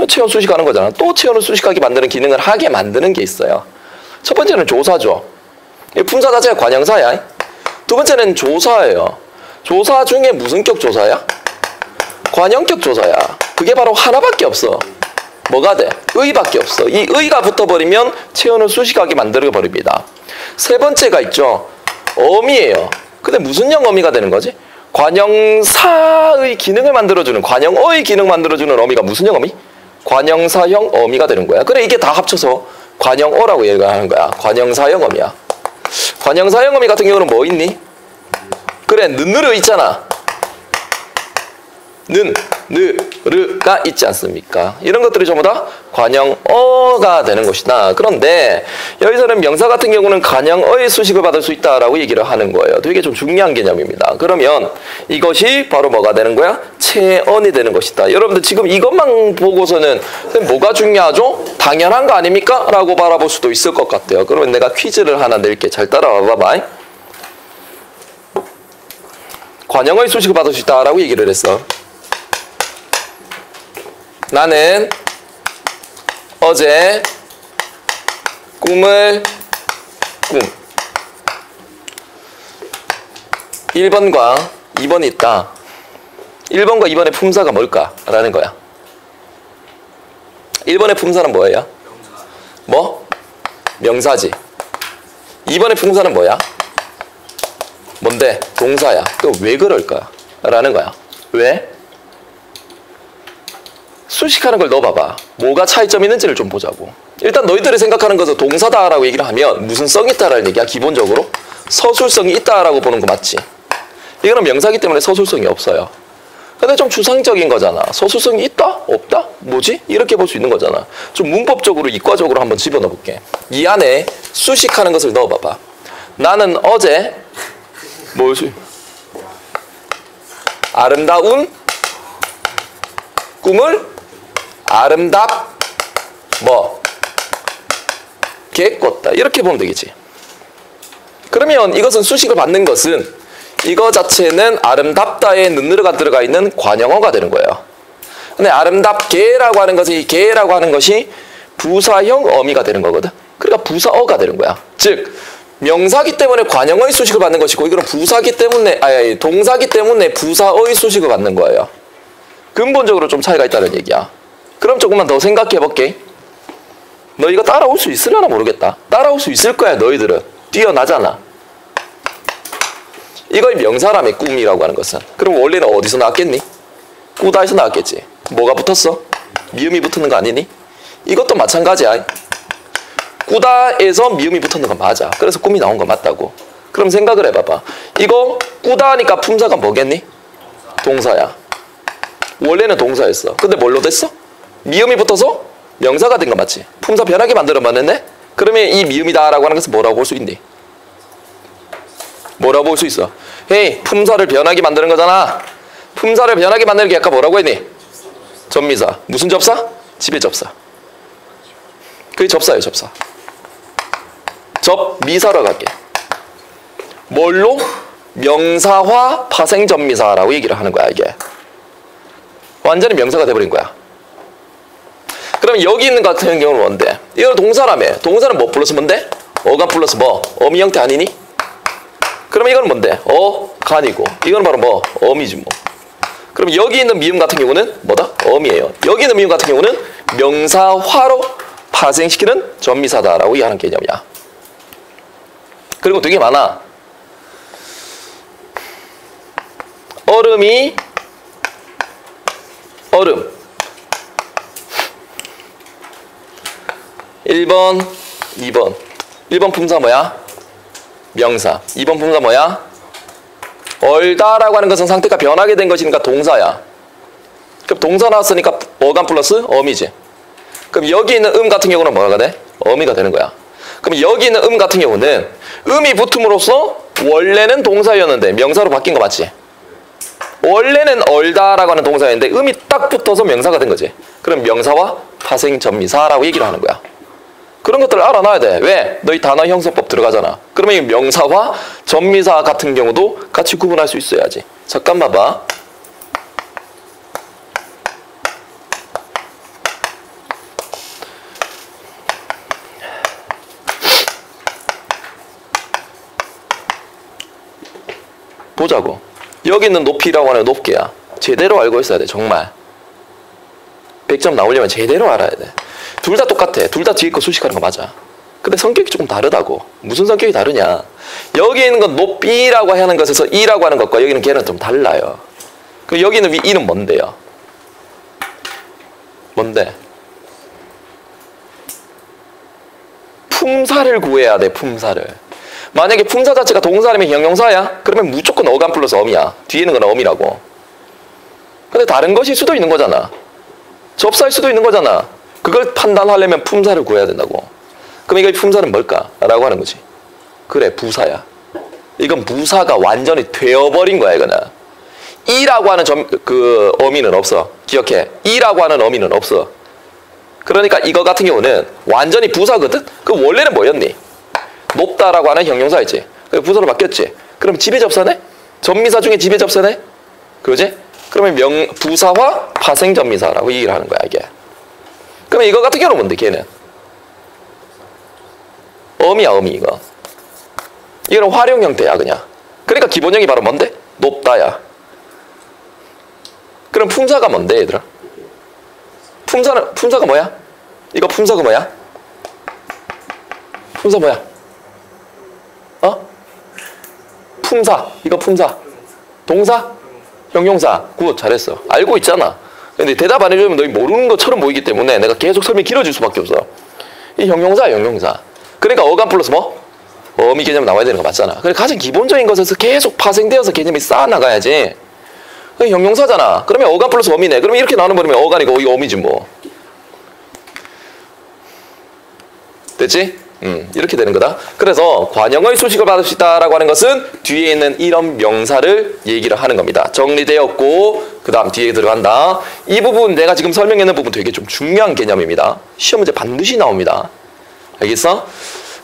체언 수식하는 거잖아. 또 체언을 수식하게 만드는 기능을 하게 만드는 게 있어요. 첫 번째는 조사죠. 품사 자체가 관형사야. 두 번째는 조사예요. 조사 중에 무슨 격 조사야? 관형격 조사야. 그게 바로 하나밖에 없어. 뭐가 돼? 의밖에 없어. 이 의가 붙어버리면 체언을 수식하게 만들어버립니다. 세 번째가 있죠. 어미예요. 근데 무슨 형 어미가 되는 거지? 관형사의 기능을 만들어주는, 관형어의 기능 만들어주는 어미가 무슨 형 어미? 관형사형 어미가 되는 거야. 그래, 이게 다 합쳐서 관형어라고 얘기하는 거야. 관형사형 어미야. 관형사형 어미 같은 경우는 뭐 있니? 그래, 는느르 있잖아. 는, 느, 르가 있지 않습니까? 이런 것들이 전부 다 관형어가 되는 것이다. 그런데 여기서는 명사 같은 경우는 관형어의 수식을 받을 수 있다라고 얘기를 하는 거예요. 되게 좀 중요한 개념입니다. 그러면 이것이 바로 뭐가 되는 거야? 체언이 되는 것이다. 여러분들 지금 이것만 보고서는 뭐가 중요하죠? 당연한 거 아닙니까? 라고 바라볼 수도 있을 것 같아요. 그러면 내가 퀴즈를 하나 낼게. 잘 따라와 봐봐. 관형어의 수식을 받을 수 있다라고 얘기를 했어. 나는 어제 꿈을 1번과 2번이 있다. 1번과 2번의 품사가 뭘까? 라는 거야. 1번의 품사는 뭐예요? 뭐? 명사지. 2번의 품사는 뭐야? 뭔데? 동사야. 또 왜 그럴까? 라는 거야. 왜? 수식하는 걸 넣어봐봐. 뭐가 차이점이 있는지를 좀 보자고. 일단 너희들이 생각하는 것은 동사다라고 얘기를 하면 무슨 성이 있다라는 얘기야. 기본적으로 서술성이 있다라고 보는 거 맞지? 이거는 명사기 때문에 서술성이 없어요. 근데 좀 추상적인 거잖아. 서술성이 있다? 없다? 뭐지? 이렇게 볼 수 있는 거잖아. 좀 문법적으로 이과적으로 한번 집어넣어 볼게. 이 안에 수식하는 것을 넣어봐봐. 나는 어제 아름다운 꿈을 개 꿨다. 이렇게 보면 되겠지. 그러면 이것은 수식을 받는 것은 이거 자체는 아름답다에 는느르가 들어가 있는 관형어가 되는 거예요. 근데 아름답게라고 하는 것이, 이 게라고 하는 것이 부사형 어미가 되는 거거든. 그러니까 부사어가 되는 거야. 즉 명사기 때문에 관형어의 수식을 받는 것이고, 이거는 부사기 때문에 동사기 때문에 부사어의 수식을 받는 거예요. 근본적으로 좀 차이가 있다는 얘기야. 그럼 조금만 더 생각해 볼게. 너 이거 따라올 수 있으려나 모르겠다. 따라올 수 있을 거야. 너희들은 뛰어나잖아. 이걸 명사라며, 꿈이라고 하는 것은. 그럼 원래는 어디서 나왔겠니? 꾸다에서 나왔겠지. 뭐가 붙었어? 미음이 붙는 거 아니니? 이것도 마찬가지야. 꾸다에서 미음이 붙는 건 맞아. 그래서 꿈이 나온 거 맞다고. 그럼 생각을 해봐봐. 이거 꾸다니까 품사가 뭐겠니? 동사야. 원래는 동사였어. 근데 뭘로 됐어? 미음이 붙어서 명사가 된 거 맞지? 품사 변하게 만들어봤는데? 그러면 이 미음이다라고 하는 것은 뭐라고 볼 수 있니? 뭐라고 볼 수 있어? 헤이, 품사를 변하게 만드는 거잖아. 품사를 변하게 만드는 게 아까 뭐라고 했니? 접미사. 무슨 접사? 지배 접사. 그게 접사예요, 접사. 접미사로 갈게. 뭘로? 명사화 파생접미사라고 얘기를 하는 거야, 이게. 완전히 명사가 돼버린 거야. 그럼 여기 있는 것 같은 경우는 뭔데? 이거는 동사라며. 동사는 뭐 플러스 뭔데? 어간 플러스 뭐? 어미 형태 아니니? 그럼 이건 뭔데? 어간이고. 이건 바로 뭐? 어미지 뭐. 그럼 여기 있는 미음 같은 경우는 뭐다? 어미예요. 여기 있는 미음 같은 경우는 명사화로 파생시키는 전미사다라고 얘기하는 개념이야. 그리고 되게 많아. 얼음이 얼음. 1번 2번. 1번 품사 뭐야? 명사. 2번 품사 뭐야? 얼다라고 하는 것은 상태가 변하게 된 것이니까 동사야. 그럼 동사 나왔으니까 어감 플러스 어미지. 그럼 여기 있는 같은 경우는 뭐가 돼? 어미가 되는 거야. 그럼 여기 있는 같은 경우는 음이 붙음으로써 원래는 동사였는데 명사로 바뀐 거 맞지? 원래는 얼다라고 하는 동사였는데 음이 딱 붙어서 명사가 된 거지. 그럼 명사와 파생 전미사라고 얘기를 하는 거야. 그런 것들을 알아놔야 돼. 왜? 너희 단어 형성법 들어가잖아. 그러면 이 명사와 전미사 같은 경우도 같이 구분할 수 있어야지. 잠깐만 봐. 보자고. 여기 있는 높이라고 하는 높게야. 제대로 알고 있어야 돼. 정말. 100점 나오려면 제대로 알아야 돼. 둘 다 똑같아. 둘 다 뒤에 거 수식하는 거 맞아. 근데 성격이 조금 다르다고. 무슨 성격이 다르냐. 여기 있는 건 높이라고 하는 것에서 이라고 하는 것과 여기는 걔는 좀 달라요. 그럼 여기는 이는 뭔데요? 뭔데? 품사를 구해야 돼. 품사를. 만약에 품사 자체가 동사라면 형용사야? 그러면 무조건 어감 플러스 어미야. 뒤에 있는 건 어미라고. 근데 다른 것일 수도 있는 거잖아. 접사일 수도 있는 거잖아. 그걸 판단하려면 품사를 구해야 된다고. 그럼 이거 품사는 뭘까? 라고 하는 거지. 그래, 부사야. 이건 부사가 완전히 되어버린 거야, 이거는. 이라고 하는 어미는 없어. 기억해. 이라고 하는 어미는 없어. 그러니까 이거 같은 경우는 완전히 부사거든? 그럼 원래는 뭐였니? 높다라고 하는 형용사였지. 부사로 바뀌었지. 그럼 지배접사네? 전미사 중에 지배접사네? 그러지? 그러면 부사와 파생전미사라고 얘기를 하는 거야, 이게. 그러면 이거 같은 경우는 뭔데, 걔는? 어미야, 어미, 이거. 이거는 활용 형태야, 그냥. 그러니까 기본형이 바로 뭔데? 높다야. 그럼 품사가 뭔데, 얘들아? 품사가 뭐야? 이거 품사가 뭐야? 품사 뭐야? 어? 품사. 이거 품사. 동사? 형용사. 굿, 잘했어. 알고 있잖아. 근데 대답 안 해주면 너희 모르는 것처럼 보이기 때문에 내가 계속 설명이 길어질 수밖에 없어. 이 형용사야, 형용사. 그러니까 어감 플러스 뭐? 어미 개념 나와야 되는 거 맞잖아. 그러니까 가장 기본적인 것에서 계속 파생되어서 개념이 쌓아나가야지. 형용사잖아. 그러면 어감 플러스 어미네. 그러면 이렇게 나눠버리면 어간이고 이거 어미지 뭐. 됐지? 이렇게 되는 거다. 그래서 관형의 수식을 받을 수 있다라고 하는 것은 뒤에 있는 이런 명사를 얘기를 하는 겁니다. 정리되었고 그 다음 뒤에 들어간다. 이 부분 내가 지금 설명했는 부분 되게 좀 중요한 개념입니다. 시험 문제 반드시 나옵니다. 알겠어?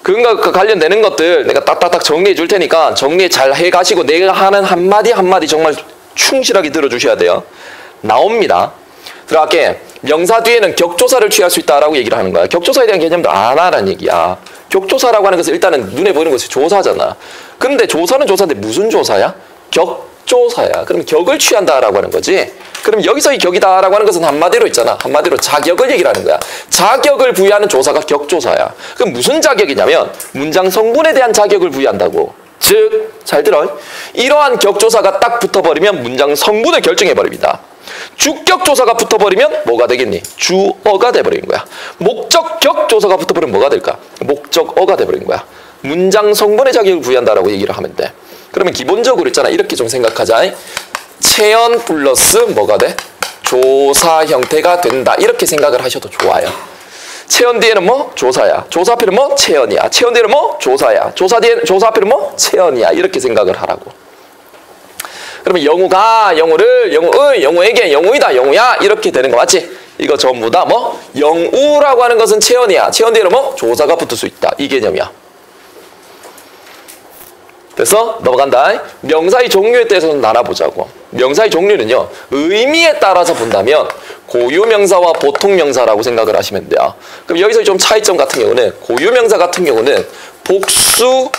그것과 관련되는 것들 내가 딱딱딱 정리해 줄 테니까 정리 잘 해가시고 내가 하는 한마디 한마디 정말 충실하게 들어주셔야 돼요. 나옵니다. 들어갈게. 명사 뒤에는 격조사를 취할 수 있다라고 얘기를 하는 거야. 격조사에 대한 개념도 안 하라는 얘기야. 격조사라고 하는 것은 일단은 눈에 보이는 것이 조사잖아. 근데 조사는 조사인데 무슨 조사야? 격조사야. 그럼 격을 취한다라고 하는 거지. 그럼 여기서 이 격이다라고 하는 것은 한마디로 있잖아. 한마디로 자격을 얘기를 하는 거야. 자격을 부여하는 조사가 격조사야. 그럼 무슨 자격이냐면 문장 성분에 대한 자격을 부여한다고. 즉, 잘 들어. 이러한 격조사가 딱 붙어버리면 문장 성분을 결정해버립니다. 주격조사가 붙어버리면 뭐가 되겠니? 주어가 돼버리는 거야. 목적격조사가 붙어버리면 뭐가 될까? 목적어가 돼버리는 거야. 문장 성분의 자격을 부여한다라고 얘기를 하면 돼. 그러면 기본적으로 있잖아. 이렇게 좀 생각하자. 체언 플러스 뭐가 돼? 조사 형태가 된다. 이렇게 생각을 하셔도 좋아요. 체언 뒤에는 뭐? 조사야. 조사 앞에는 뭐? 체언이야. 체언 뒤에는 뭐? 조사야. 조사 앞에는 뭐? 체언이야. 이렇게 생각을 하라고. 그러면 영우가 영우를 영우의 영우에게 영우이다 영우야 이렇게 되는 거 맞지? 이거 전부 다 뭐? 영우라고 하는 것은 체언이야. 체언 뒤에는 뭐? 조사가 붙을 수 있다. 이 개념이야. 됐어? 넘어간다. 명사의 종류에 대해서 나눠보자고. 명사의 종류는요. 의미에 따라서 본다면 고유명사와 보통명사라고 생각을 하시면 돼요. 그럼 여기서 좀 차이점 같은 경우는 고유명사 같은 경우는 복수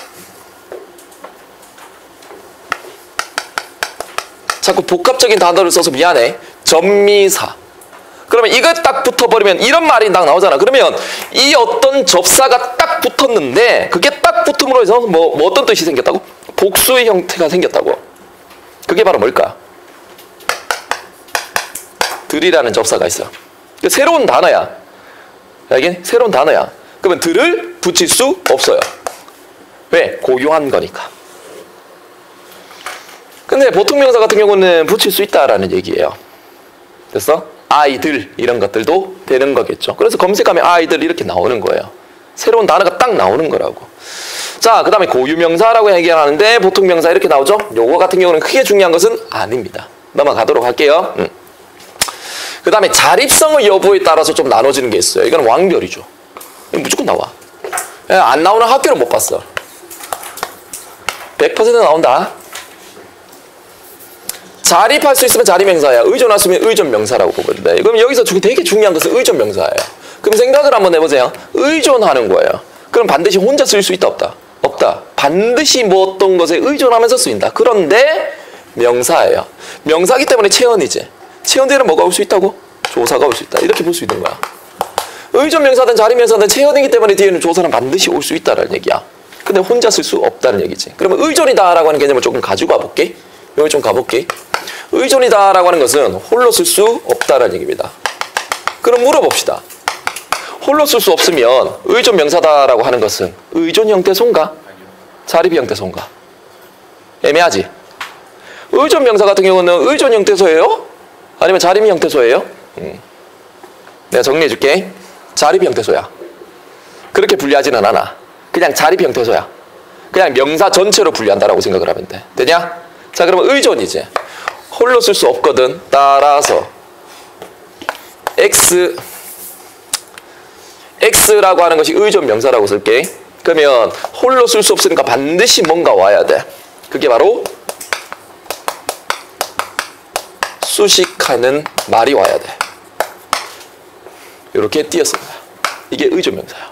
자꾸 복합적인 단어를 써서 미안해. 전미사. 그러면 이거 딱 붙어버리면 이런 말이 딱 나오잖아. 그러면 이 어떤 접사가 딱 붙었는데 그게 딱 붙음으로 해서 뭐 어떤 뜻이 생겼다고? 복수의 형태가 생겼다고. 그게 바로 뭘까? 들이라는 접사가 있어. 새로운 단어야. 알겠니? 새로운 단어야. 그러면 들을 붙일 수 없어요. 왜? 고유한 거니까. 근데 보통 명사 같은 경우는 붙일 수 있다라는 얘기예요. 됐어? 아이들 이런 것들도 되는 거겠죠. 그래서 검색하면 아이들 이렇게 나오는 거예요. 새로운 단어가 딱 나오는 거라고. 자, 그 다음에 고유명사라고 얘기하는데 보통 명사 이렇게 나오죠? 요거 같은 경우는 크게 중요한 것은 아닙니다. 넘어가도록 할게요. 그 다음에 자립성의 여부에 따라서 좀 나눠지는 게 있어요. 이건 왕별이죠. 무조건 나와. 안 나오는 학교를 못 봤어. 100% 나온다. 자립할 수 있으면 자립명사야. 의존할 수 있으면 의존명사라고 보거든요. 그럼 여기서 되게 중요한 것은 의존명사예요. 그럼 생각을 한번 해보세요. 의존하는 거예요. 그럼 반드시 혼자 쓸 수 있다 없다? 없다. 반드시 뭐 어떤 것에 의존하면서 쓰인다. 그런데 명사예요. 명사기 때문에 체언이지. 체언 뒤에는 뭐가 올 수 있다고? 조사가 올 수 있다. 이렇게 볼 수 있는 거야. 의존명사든 자립명사든 체언이기 때문에 뒤에는 조사는 반드시 올 수 있다는 얘기야. 근데 혼자 쓸 수 없다는 얘기지. 그러면 의존이다라고 하는 개념을 조금 가지고 와볼게. 여기 좀 가볼게. 의존이다라고 하는 것은 홀로 쓸 수 없다라는 얘기입니다. 그럼 물어봅시다. 홀로 쓸 수 없으면 의존 명사다라고 하는 것은 의존 형태소인가? 자립 형태소인가? 애매하지? 의존 명사 같은 경우는 의존 형태소예요? 아니면 자립 형태소예요? 내가 정리해 줄게. 자립 형태소야. 그렇게 분리하지는 않아. 그냥 자립 형태소야. 그냥 명사 전체로 분리한다라고 생각을 하면 돼. 되냐? 자, 그러면 의존이지. 홀로 쓸 수 없거든. 따라서 X라고 하는 것이 의존 명사라고 쓸게. 그러면 홀로 쓸 수 없으니까 반드시 뭔가 와야 돼. 그게 바로 수식하는 말이 와야 돼. 이렇게 띄었습니다. 이게 의존 명사야.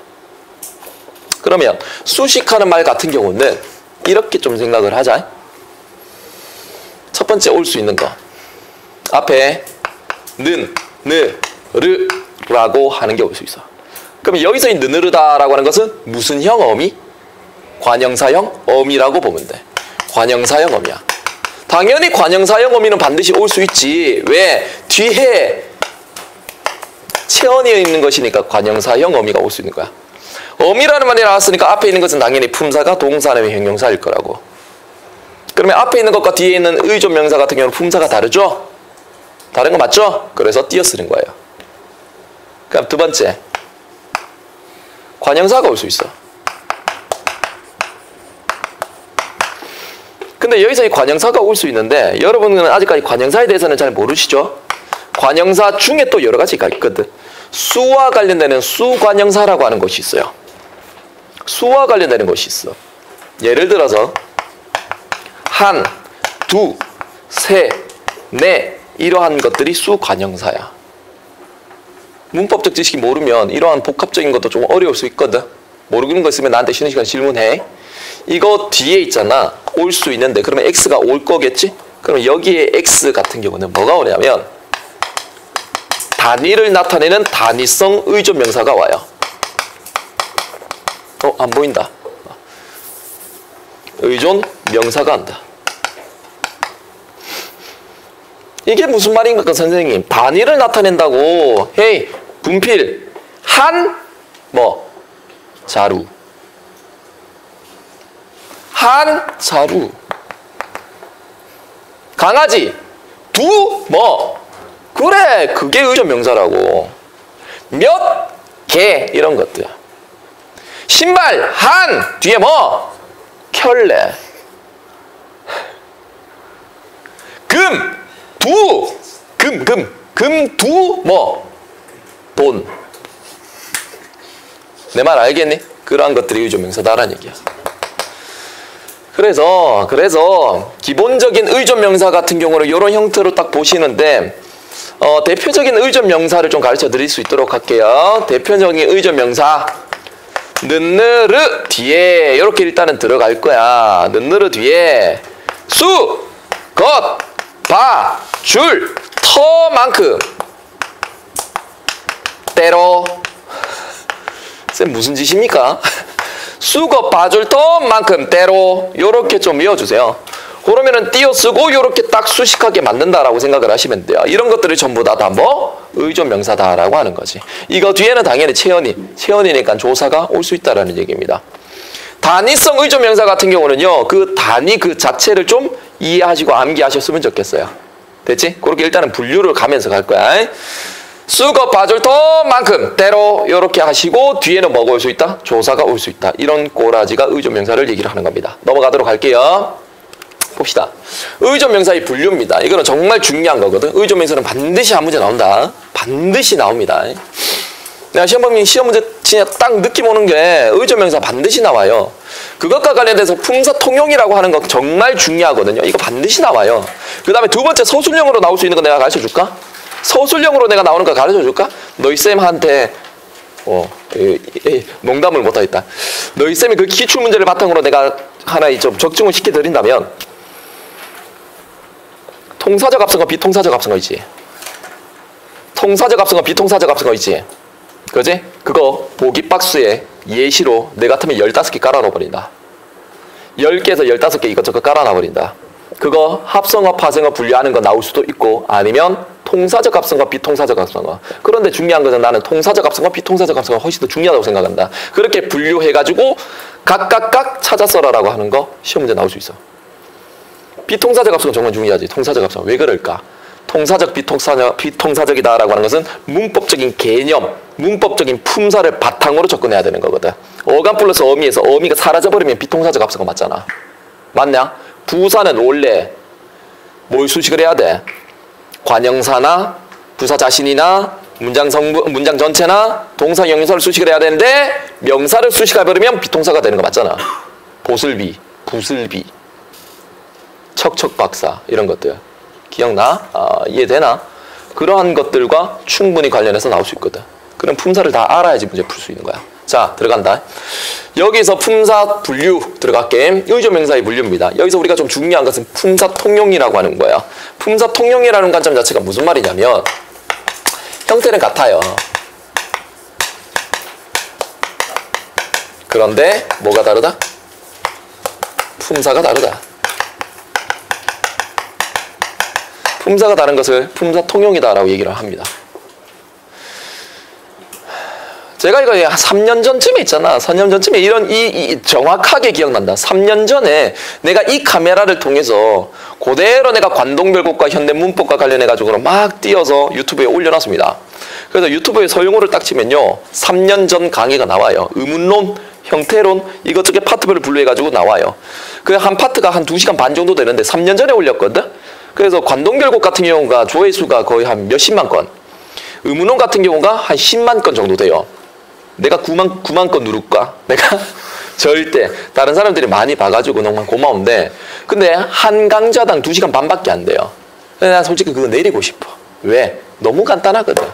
그러면 수식하는 말 같은 경우는 이렇게 좀 생각을 하자. 첫 번째 올 수 있는 거. 앞에 는, 느, 르 라고 하는 게 올 수 있어. 그러면 여기서 이 느느르다라고 하는 것은 무슨 형 어미? 관형사형 어미라고 보면 돼. 관형사형 어미야. 당연히 관형사형 어미는 반드시 올 수 있지. 왜? 뒤에 체언이 있는 것이니까 관형사형 어미가 올 수 있는 거야. 어미라는 말이 나왔으니까 앞에 있는 것은 당연히 품사가 동사 아니면 형용사일 거라고. 그러면 앞에 있는 것과 뒤에 있는 의존 명사 같은 경우는 품사가 다르죠? 다른 거 맞죠? 그래서 띄어 쓰는 거예요. 그럼 두 번째, 관형사가 올 수 있어. 근데 여기서 이 관형사가 올 수 있는데 여러분은 아직까지 관형사에 대해서는 잘 모르시죠? 관형사 중에 또 여러 가지가 있거든. 수와 관련되는 수관형사라고 하는 것이 있어요. 수와 관련되는 것이 있어. 예를 들어서 한, 두, 세, 네 이러한 것들이 수관형사야. 문법적 지식이 모르면 이러한 복합적인 것도 좀 어려울 수 있거든. 모르는 거 있으면 나한테 쉬는 시간 질문해. 이거 뒤에 있잖아. 올 수 있는데 그러면 X가 올 거겠지? 그럼 여기에 X 같은 경우는 뭐가 오냐면 단위를 나타내는 단위성 의존 명사가 와요. 안 보인다. 의존 명사가 한다. 이게 무슨 말인가 선생님? 단위를 나타낸다고. 헤이 분필 한 뭐 자루 한 자루 강아지 두 뭐 그래 그게 의존 명사라고. 몇 개 이런 것들. 신발 한 뒤에 뭐 켤레. 금 두 금 두 뭐 돈. 내 말 알겠니? 그러한 것들이 의존 명사다라는 얘기야. 그래서 기본적인 의존 명사 같은 경우는 이런 형태로 딱 보시는데 대표적인 의존 명사를 좀 가르쳐 드릴 수 있도록 할게요. 대표적인 의존 명사 느느르 뒤에 이렇게 일단은 들어갈 거야. 느느르 뒤에 수, 것, 바, 줄, 터만큼 때로. 쌤 무슨 짓입니까? 수거 봐줄 것만큼 때로 요렇게 좀 외워주세요. 그러면은 띄어쓰고 요렇게 딱 수식하게 만든다라고 생각을 하시면 돼요. 이런 것들이 전부 다 뭐? 의존명사다라고 하는 거지. 이거 뒤에는 당연히 체언이니까 조사가 올 수 있다라는 얘기입니다. 단위성 의존명사 같은 경우는요, 그 단위 그 자체를 좀 이해하시고 암기하셨으면 좋겠어요. 됐지? 그렇게 일단은 분류를 가면서 갈 거야. 수거 바졸토만큼 때로 이렇게 하시고 뒤에는 뭐가 올 수 있다? 조사가 올 수 있다. 이런 꼬라지가 의존명사를 얘기를 하는 겁니다. 넘어가도록 할게요. 봅시다. 의존명사의 분류입니다. 이거는 정말 중요한 거거든. 의존명사는 반드시 한 문제 나온다. 반드시 나옵니다. 내가 시험 문제 진짜 딱 느낌 오는 게 의존명사 반드시 나와요. 그것과 관련돼서 품사 통용이라고 하는 거 정말 중요하거든요. 이거 반드시 나와요. 그 다음에 두 번째 서술형으로 나올 수 있는 거 내가 가르쳐 줄까? 서술형으로 내가 나오는 거 가르쳐 줄까? 너희 쌤한테 농담을 못하겠다. 너희 쌤이 그 기출 문제를 바탕으로 내가 하나 좀 적중을 시켜드린다면 통사적 합성어 비통사적 합성어 있지. 통사적 합성어 비통사적 합성어 있지. 그지? 그거 보기 박스에 예시로 내 같으면 15개 깔아놓아버린다. 10개에서 15개 이것저것 깔아놔버린다. 그거 합성어 파생어 분류하는 거 나올 수도 있고 아니면 통사적 합성어 비통사적 합성어. 그런데 중요한 것은 나는 통사적 합성어 비통사적 합성어 훨씬 더 중요하다고 생각한다. 그렇게 분류해가지고 각각 찾아 써라라고 하는 거 시험 문제 나올 수 있어. 비통사적 합성어 정말 중요하지. 통사적 합성어 왜 그럴까? 통사적 비통사적이다라고 하는 것은 문법적인 개념, 문법적인 품사를 바탕으로 접근해야 되는 거거든. 어감 플러스 어미에서 어미가 사라져버리면 비통사적 합성어 맞잖아. 맞냐? 부사는 원래 뭘 수식을 해야 돼? 관형사나 부사 자신이나 문장 전체나 동사 형용사를 수식을 해야 되는데 명사를 수식해버리면 비통사가 되는 거 맞잖아. 보슬비, 부슬비, 척척박사 이런 것들. 기억나? 이해되나? 그러한 것들과 충분히 관련해서 나올 수 있거든. 그럼 품사를 다 알아야지 문제 풀 수 있는 거야. 자, 들어간다. 여기서 품사 분류 들어갈게. 의존명사의 분류입니다. 여기서 우리가 좀 중요한 것은 품사 통용이라고 하는 거야. 품사 통용이라는 관점 자체가 무슨 말이냐면 형태는 같아요. 그런데 뭐가 다르다? 품사가 다르다. 품사가 다른 것을 품사 통용이다라고 얘기를 합니다. 제가 이거 한 3년 전쯤에 있잖아. 4년 전쯤에 이 정확하게 기억난다. 3년 전에 내가 이 카메라를 통해서 그대로 내가 관동별곡과 현대문법과 관련해가지고 막 띄어서 유튜브에 올려놨습니다. 그래서 유튜브에 서용어를 딱 치면요. 3년 전 강의가 나와요. 의문론, 형태론, 이것저것 파트별을 분류해가지고 나와요. 그 한 파트가 한 2시간 반 정도 되는데 3년 전에 올렸거든? 그래서 관동별곡 같은 경우가 조회수가 거의 한 몇십만 건. 의문론 같은 경우가 한 10만 건 정도 돼요. 내가 9만 건 누를까? 내가 절대 다른 사람들이 많이 봐가지고 너무 고마운데 근데 한 강좌당 2시간 반밖에 안 돼요. 근데 난 솔직히 그거 내리고 싶어. 왜? 너무 간단하거든.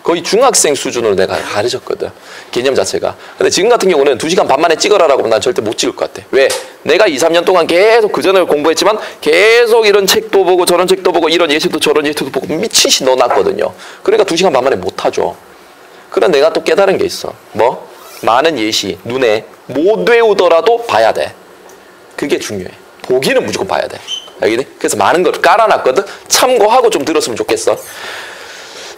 거의 중학생 수준으로 내가 가르쳤거든. 개념 자체가. 근데 지금 같은 경우는 2시간 반 만에 찍어라라고 하면 난 절대 못 찍을 것 같아. 왜? 내가 2, 3년 동안 계속 그 전에 공부했지만 계속 이런 책도 보고 저런 책도 보고 이런 예시도 저런 예시도 보고 미친 시 넣어놨거든요. 그러니까 2시간 반 만에 못하죠. 그럼 내가 또 깨달은 게 있어. 뭐? 많은 예시 눈에 못 외우더라도 봐야 돼. 그게 중요해. 보기는 무조건 봐야 돼. 알겠니? 그래서 많은 걸 깔아놨거든. 참고하고 좀 들었으면 좋겠어.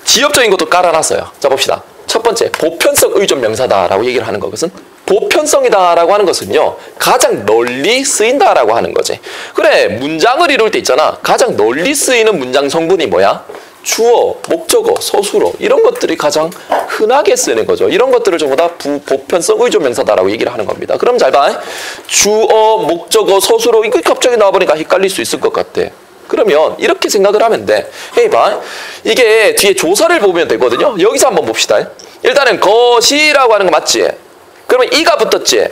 지엽적인 것도 깔아놨어요. 자 봅시다. 첫 번째 보편성 의존명사다라고 얘기를 하는 것은 보편성이다라고 하는 것은요. 가장 널리 쓰인다라고 하는 거지. 그래 문장을 이룰 때 있잖아. 가장 널리 쓰이는 문장 성분이 뭐야? 주어, 목적어, 서술어 이런 것들이 가장 흔하게 쓰는 거죠. 이런 것들을 전부 다 보편성 의존명사다라고 얘기를 하는 겁니다. 그럼 잘 봐. 주어, 목적어, 서술어 이거 갑자기 나와보니까 헷갈릴 수 있을 것 같아. 그러면 이렇게 생각을 하면 돼. 헤이 봐. 이게 뒤에 조사를 보면 되거든요. 여기서 한번 봅시다. 일단은 것이라고 하는 거 맞지? 그러면 이가 붙었지?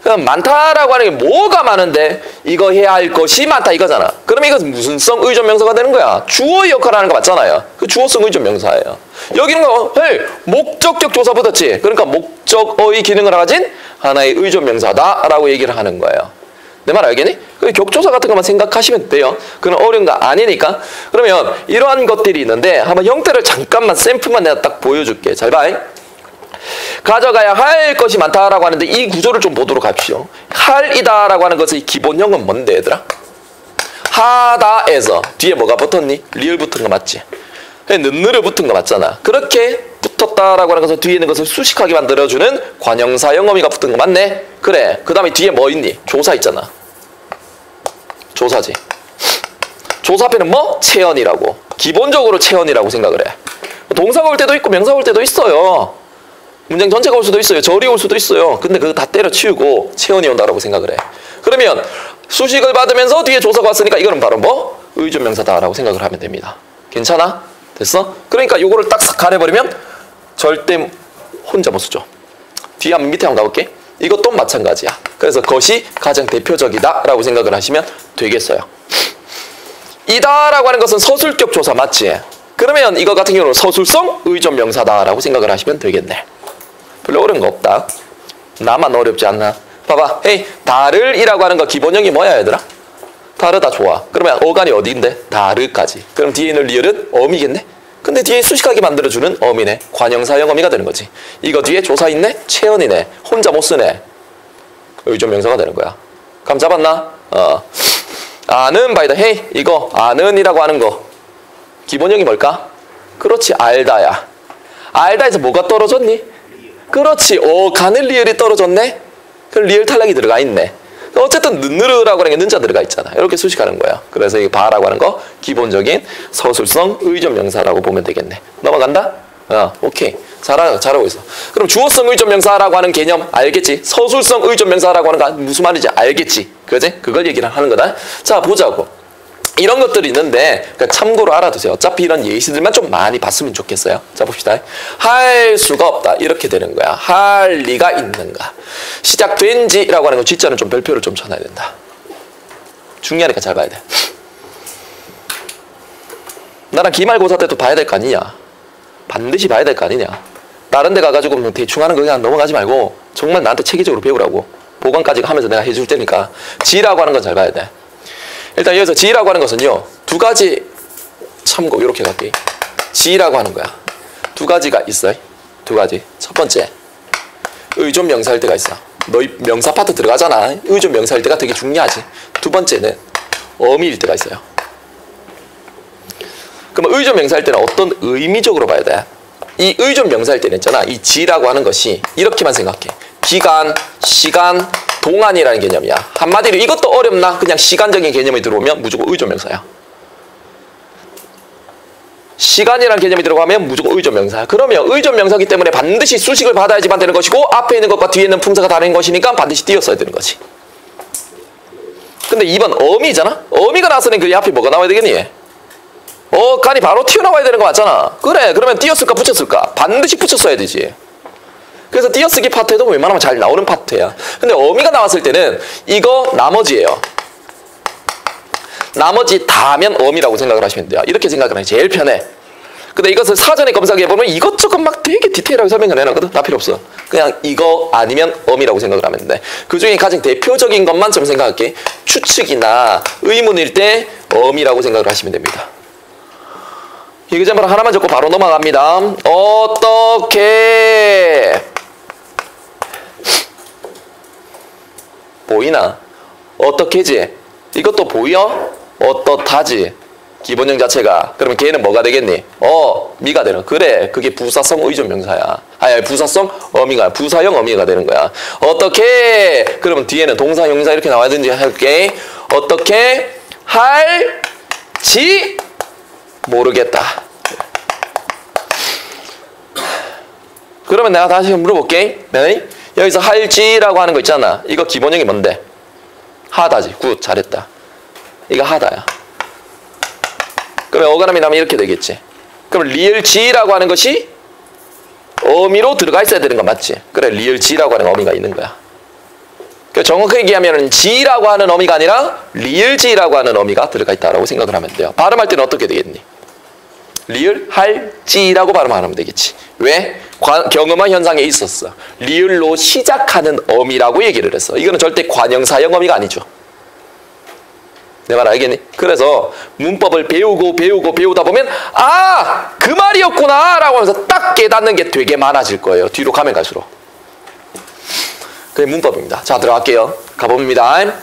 그럼 많다라고 하는 게 뭐가 많은데 이거 해야 할 것이 많다 이거잖아. 그럼 이것은 무슨 성 의존명사가 되는 거야? 주어의 역할을 하는 거 맞잖아요. 그 주어성 의존명사예요. 여기는 헤이 목적격 조사 붙었지? 그러니까 목적어의 기능을 가진 하나의 의존명사다라고 얘기를 하는 거예요. 내 말 알겠니? 격조사 같은 것만 생각하시면 돼요. 그건 어려운 거 아니니까. 그러면 이러한 것들이 있는데 한번 형태를 잠깐만 샘플만 내가 딱 보여줄게. 잘 봐. 가져가야 할 것이 많다라고 하는데 이 구조를 좀 보도록 합시오. 할이다라고 하는 것의 기본형은 뭔데 얘들아? 하다에서 뒤에 뭐가 붙었니? 리을 붙은 거 맞지? 는느르 붙은 거 맞잖아. 그렇게 붙었다라고 하는 것은 뒤에 있는 것을 수식하게 만들어주는 관형사형 어미가 붙은 거 맞네? 그래. 그 다음에 뒤에 뭐 있니? 조사 있잖아. 조사지. 조사 앞에는 뭐? 체언이라고. 기본적으로 체언이라고 생각을 해. 동사가 올 때도 있고 명사가 올 때도 있어요. 문장 전체가 올 수도 있어요. 절이 올 수도 있어요. 근데 그거 다 때려치우고 체언이 온다라고 생각을 해. 그러면 수식을 받으면서 뒤에 조사가 왔으니까 이거는 바로 뭐? 의존명사다라고 생각을 하면 됩니다. 괜찮아? 됐어? 그러니까 요거를 딱 싹 가려버리면 절대 혼자 못 쓰죠. 뒤에 한번 밑에 한번 가볼게. 이것도 마찬가지야. 그래서 그것이 가장 대표적이다 라고 생각을 하시면 되겠어요. 이다라고 하는 것은 서술격 조사 맞지? 그러면 이거 같은 경우는 서술성 의존명사다라고 생각을 하시면 되겠네. 별로 어려운 거 없다. 나만 어렵지 않나? 봐봐. 헤이, 다를이라고 하는 거 기본형이 뭐야 얘들아? 다르다 좋아. 그러면 어간이 어디인데? 다르까지. 그럼 뒤에 있는 리을은 어미겠네? 근데 뒤에 수식하게 만들어주는 어미네. 관형사형 어미가 되는 거지. 이거 뒤에 조사 있네? 체언이네. 혼자 못 쓰네. 의존명사가 되는 거야. 감 잡았나? 아는 바이다. 헤이, 이거 아는이라고 하는 거 기본형이 뭘까? 그렇지, 알다야. 알다에서 뭐가 떨어졌니? 그렇지, 가는 리을이 떨어졌네? 그럼 리을 탈락이 들어가 있네. 어쨌든 는느르라고 하는 게 는자 들어가 있잖아. 이렇게 수식하는 거야. 그래서 이 바라고 하는 거 기본적인 서술성 의존명사라고 보면 되겠네. 넘어간다? 오케이. 잘하고 있어. 그럼 주어성 의존명사라고 하는 개념 알겠지? 서술성 의존명사라고 하는 거 무슨 말인지 알겠지? 그지? 그걸 얘기를 하는 거다. 자, 보자고. 이런 것들이 있는데 그러니까 참고로 알아두세요. 어차피 이런 예시들만 좀 많이 봤으면 좋겠어요. 자, 봅시다. 할 수가 없다. 이렇게 되는 거야. 할 리가 있는가. 시작된 지라고 하는 거 쥐자는 좀 별표를 좀 쳐놔야 된다. 중요하니까 잘 봐야 돼. 나랑 기말고사 때도 봐야 될 거 아니냐. 반드시 봐야 될 거 아니냐. 다른 데 가가지고 뭐 대충 하는 거 그냥 넘어가지 말고 정말 나한테 체계적으로 배우라고. 보강까지 하면서 내가 해줄 테니까. 지라고 하는 건 잘 봐야 돼. 일단 여기서 지라고 하는 것은요. 두 가지 참고 이렇게 갈게. 지라고 하는 거야. 두 가지가 있어요. 두 가지. 첫 번째. 의존명사일 때가 있어. 너희 명사 파트 들어가잖아. 의존명사일 때가 되게 중요하지. 두 번째는 어미일 때가 있어요. 그럼 의존명사일 때는 어떤 의미적으로 봐야 돼? 이 의존명사일 때는 있잖아. 이 지라고 하는 것이 이렇게만 생각해. 기간, 시간, 동안이라는 개념이야. 한마디로 이것도 어렵나? 그냥 시간적인 개념이 들어오면 무조건 의존명사야. 시간이라는 개념이 들어가면 무조건 의존명사야. 그러면 의존명사기 때문에 반드시 수식을 받아야지만 되는 것이고 앞에 있는 것과 뒤에 있는 품사가 다른 것이니까 반드시 띄었어야 되는 거지. 근데 2번 어미잖아? 어미가 나왔으니 그 앞에 뭐가 나와야 되겠니? 간이 바로 튀어나와야 되는 거 맞잖아. 그래, 그러면 띄었을까 붙였을까? 반드시 붙였어야 되지. 그래서 띄어쓰기 파트에도 웬만하면 잘 나오는 파트야. 근데 어미가 나왔을 때는 이거 나머지예요. 나머지 다면 어미라고 생각을 하시면 돼요. 이렇게 생각을 하면 제일 편해. 근데 이것을 사전에 검색해보면 이것저것 막 되게 디테일하게 설명을 해놨거든. 다 필요 없어. 그냥 이거 아니면 어미라고 생각을 하면 돼. 그 중에 가장 대표적인 것만 좀 생각할게. 추측이나 의문일 때 어미라고 생각을 하시면 됩니다. 이그잼플 하나만 적고 바로 넘어갑니다. 어떻게 보이나? 어떻게지? 이것도 보여? 어떻하지? 기본형 자체가. 그러면 걔는 뭐가 되겠니? 미가 되는. 그래, 그게 부사성 의존명사야. 부사성 어미가, 부사형 어미가 되는 거야. 어떻게? 그러면 뒤에는 동사, 형용사 이렇게 나와야든지 할게. 어떻게 할지 모르겠다. 그러면 내가 다시 물어볼게. 네? 여기서 할지라고 하는 거 있잖아. 이거 기본형이 뭔데? 하다지. 굿, 잘했다. 이거 하다야. 그러면 어간함이 나면 이렇게 되겠지. 그럼 리을지라고 하는 것이 어미로 들어가 있어야 되는 거 맞지? 그래, 리을지라고 하는 어미가 있는 거야. 정확하게 얘기하면 지라고 하는 어미가 아니라 리을지라고 하는 어미가 들어가 있다라고 생각을 하면 돼요. 발음할 때는 어떻게 되겠니? 리을 할지라고 발음하면 되겠지. 왜? 경음화 현상에 있었어. 리을로 시작하는 어미라고 얘기를 했어. 이거는 절대 관형사형 어미가 아니죠. 내 말 알겠니? 그래서 문법을 배우다 보면 그 말이었구나 라고 하면서 딱 깨닫는 게 되게 많아질 거예요. 뒤로 가면 갈수록. 그게 문법입니다. 자, 들어갈게요. 가봅니다.